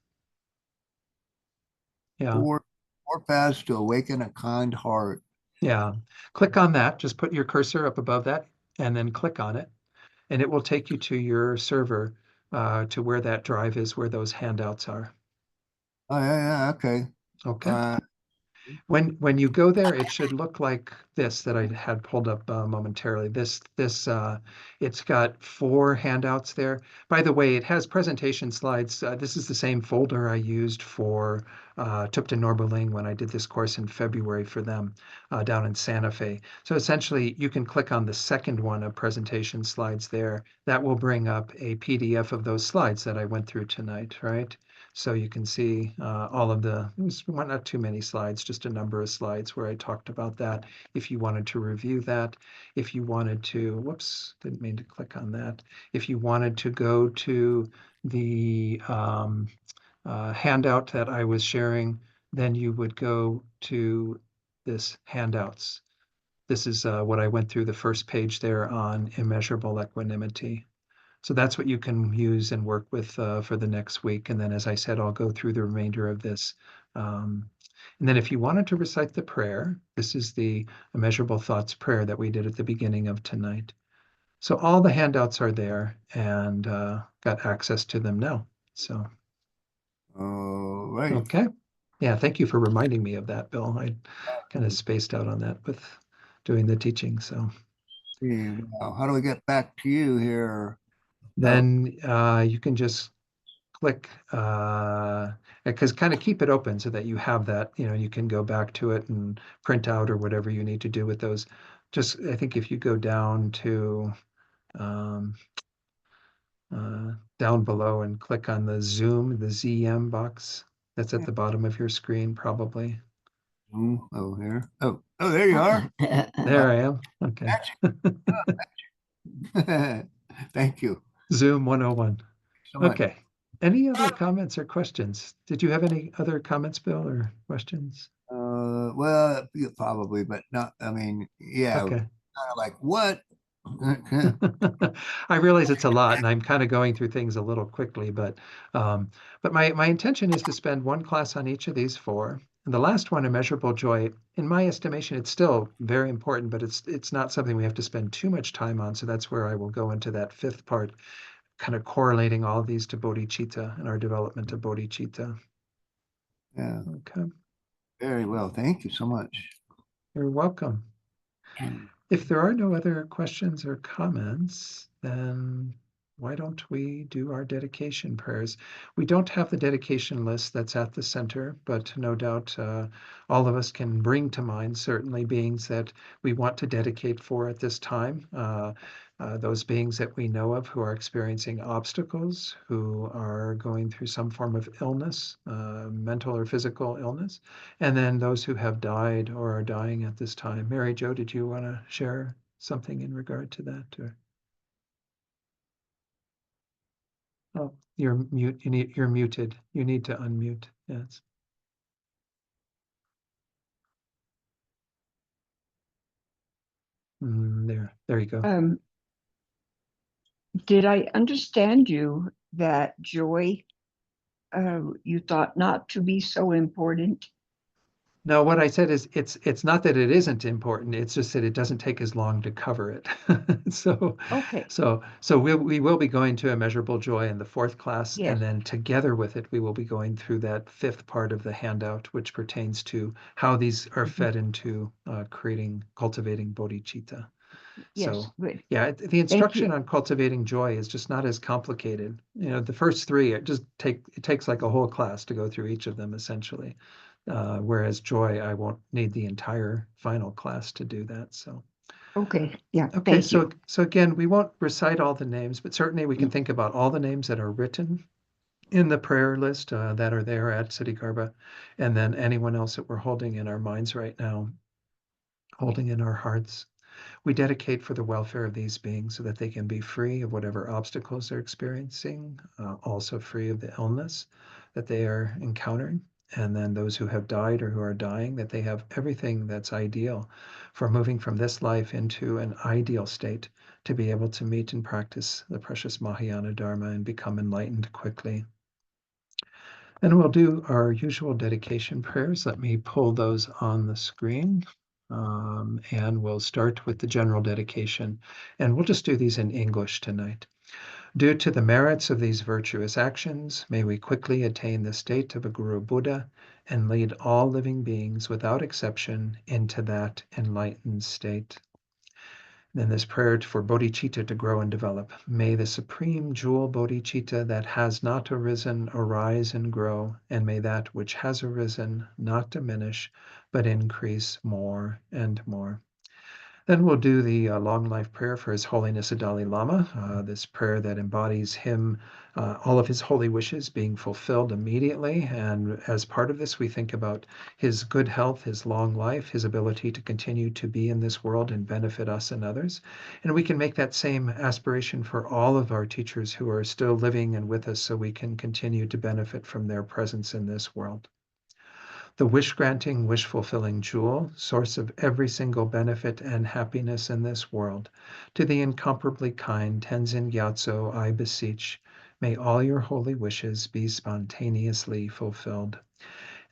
Yeah, Four, 4 paths to awaken a kind heart. yeah. Click on that. Just put your cursor up above that and then click on it. And it will take you to your server to where that drive is, where those handouts are. Oh, yeah, okay. Okay. Uh, When you go there, it should look like this that I had pulled up momentarily. It's got 4 handouts there. By the way, it has presentation slides. This is the same folder I used for Tupten Norberling when I did this course in February for them down in Santa Fe. So essentially, you can click on the second one of presentation slides there. That will bring up a PDF of those slides that I went through tonight, right? So you can see all of not too many slides, just a number of slides where I talked about that. If you wanted to review that, if you wanted to, whoops, didn't mean to click on that. If you wanted to go to the handout that I was sharing, then you would go to this handouts. This is what I went through the first page there on immeasurable equanimity. So that's what you can use and work with for the next week. And then, as I said, I'll go through the remainder of this. And then if you wanted to recite the prayer, this is the Immeasurable Thoughts prayer that we did at the beginning of tonight. So all the handouts are there and got access to them now. So, all right. okay. Yeah, thank you for reminding me of that, Bill. I kind of spaced out on that with doing the teaching. So See, now, how do we get back to you here? Oh, then you can just click because kind of keep it open so that you have that, you can go back to it and print out or whatever you need to do with those. Just, I think if you go down to um, down below and click on the Zoom, the ZM box that's at the bottom of your screen, probably. oh, here. Oh, there you are. There I am. Okay. Thank you Zoom 101. so much. Okay. Any other comments or questions? Did you have any other comments, Bill, or questions? Well, yeah, probably, but not. I mean, yeah, kind Okay. of like what? I realize it's a lot, and I'm kind of going through things a little quickly, but my intention is to spend one class on each of these 4. And the last one, immeasurable joy, in my estimation, it's still very important, but it's not something we have to spend too much time on. So that's where I will go into that 5th part, kind of correlating all of these to bodhicitta and our development of bodhicitta. Yeah, Okay, very well. Thank you so much. you're welcome. If there are no other questions or comments, then why don't we do our dedication prayers? We don't have the dedication list that's at the center, but no doubt all of us can bring to mind certainly beings that we want to dedicate for at this time. Those beings that we know of who are experiencing obstacles, who are going through some form of illness, mental or physical illness, and then those who have died or are dying at this time. Mary Jo, did you want to share something in regard to that? Or oh, you're mute. You're muted. You need to unmute. Yes. There you go. Did I understand you that joy you thought not to be so important? No, what I said is it's not that it isn't important. It's just that it doesn't take as long to cover it. So Okay, we will be going to Immeasurable Joy in the fourth class, yes. and then together with it, we will be going through that fifth part of the handout, which pertains to how these are Mhm. fed into cultivating bodhicitta. Yes, So good. yeah, the Thank instruction you. on cultivating joy is just not as complicated. You know, the first three it takes like a whole class to go through each of them essentially. Whereas joy, I won't need the entire final class to do that. So Okay, yeah, okay, thank you. so again, we won't recite all the names, but certainly we can think about all the names that are written in the prayer list that are there at City Garba, and then anyone else that we're holding in our minds right now, holding in our hearts. We dedicate for the welfare of these beings so that they can be free of whatever obstacles they're experiencing, also free of the illness that they are encountering. And then those who have died or who are dying, that they have everything that's ideal for moving from this life into an ideal state to be able to meet and practice the precious Mahayana Dharma and become enlightened quickly. And we'll do our usual dedication prayers. Let me pull those on the screen. And we'll start with the general dedication. And we'll just do these in English tonight. Due to the merits of these virtuous actions, may we quickly attain the state of a Guru Buddha and lead all living beings without exception into that enlightened state. Then this prayer for bodhicitta to grow and develop. May the supreme jewel bodhicitta that has not arisen arise and grow, and may that which has arisen not diminish, but increase more and more. Then we'll do the long life prayer for His Holiness the Dalai Lama, this prayer that embodies him, all of his holy wishes being fulfilled immediately. And as part of this, we think about his good health, his long life, his ability to continue to be in this world and benefit us and others. And we can make that same aspiration for all of our teachers who are still living and with us so we can continue to benefit from their presence in this world. The wish granting, wish fulfilling jewel, source of every single benefit and happiness in this world, to the incomparably kind Tenzin Gyatso, I beseech, may all your holy wishes be spontaneously fulfilled.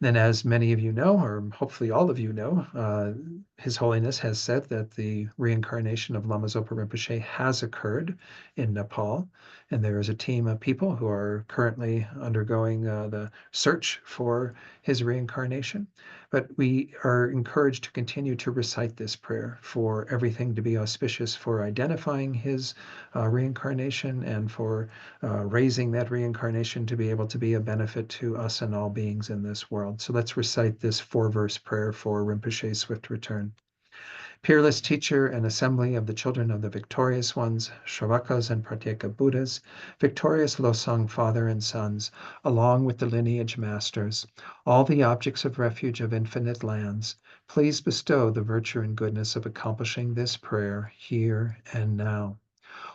Then, as many of you know, or hopefully all of you know, His Holiness has said that the reincarnation of Lama Zopa Rinpoche has occurred in Nepal, and there is a team of people who are currently undergoing the search for his reincarnation. But we are encouraged to continue to recite this prayer for everything to be auspicious for identifying his reincarnation and for raising that reincarnation to be able to be a benefit to us and all beings in this world. So let's recite this 4-verse prayer for Rinpoche's swift return. Peerless teacher and assembly of the children of the victorious ones, Shravakas and Pratyeka Buddhas, victorious Losang father and sons, along with the lineage masters, all the objects of refuge of infinite lands, please bestow the virtue and goodness of accomplishing this prayer here and now.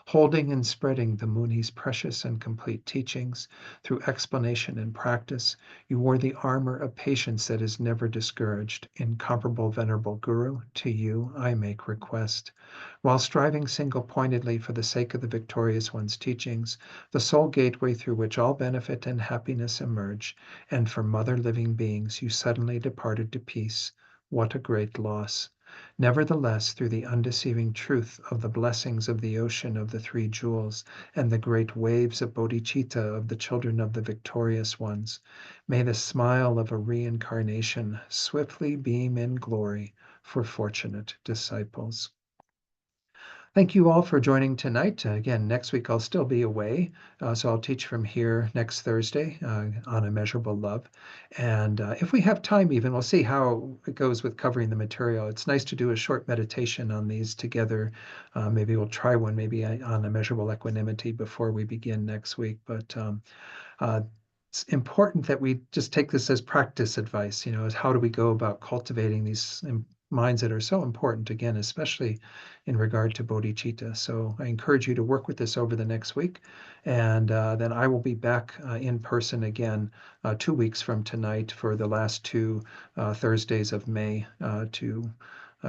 Holding and spreading the Muni's precious and complete teachings through explanation and practice, you wore the armor of patience that is never discouraged. Incomparable Venerable Guru, to you I make request. While striving single-pointedly for the sake of the victorious one's teachings, the sole gateway through which all benefit and happiness emerge, and for mother living beings you suddenly departed to peace. What a great loss! Nevertheless, through the undeceiving truth of the blessings of the ocean of the three jewels and the great waves of bodhicitta of the children of the victorious ones, may the smile of a reincarnation swiftly beam in glory for fortunate disciples. Thank you all for joining tonight. Again, next week I'll still be away, so I'll teach from here next Thursday on Immeasurable Love. And if we have time, even we'll see how it goes with covering the material. It's nice to do a short meditation on these together. Maybe we'll try one maybe on Immeasurable Equanimity before we begin next week. But uh, it's important that we just take this as practice advice, as how do we go about cultivating these minds that are so important, again, especially in regard to bodhicitta. So I encourage you to work with this over the next week. And then I will be back in person again 2 weeks from tonight for the last 2 Thursdays of May to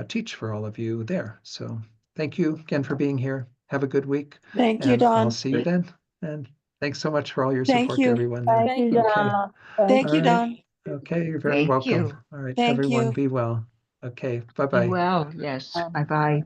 teach for all of you there. So thank you again for being here. Have a good week. Thank you, And I'll Don. see you then. And thanks so much for all your Thank support to you. everyone there. Thank you, Okay. Donna. Thank All you, right. Don. Okay, you're very Thank welcome. you. All right, Thank everyone, you. be well. Okay, Be bye-bye. well. Yes. Bye-bye.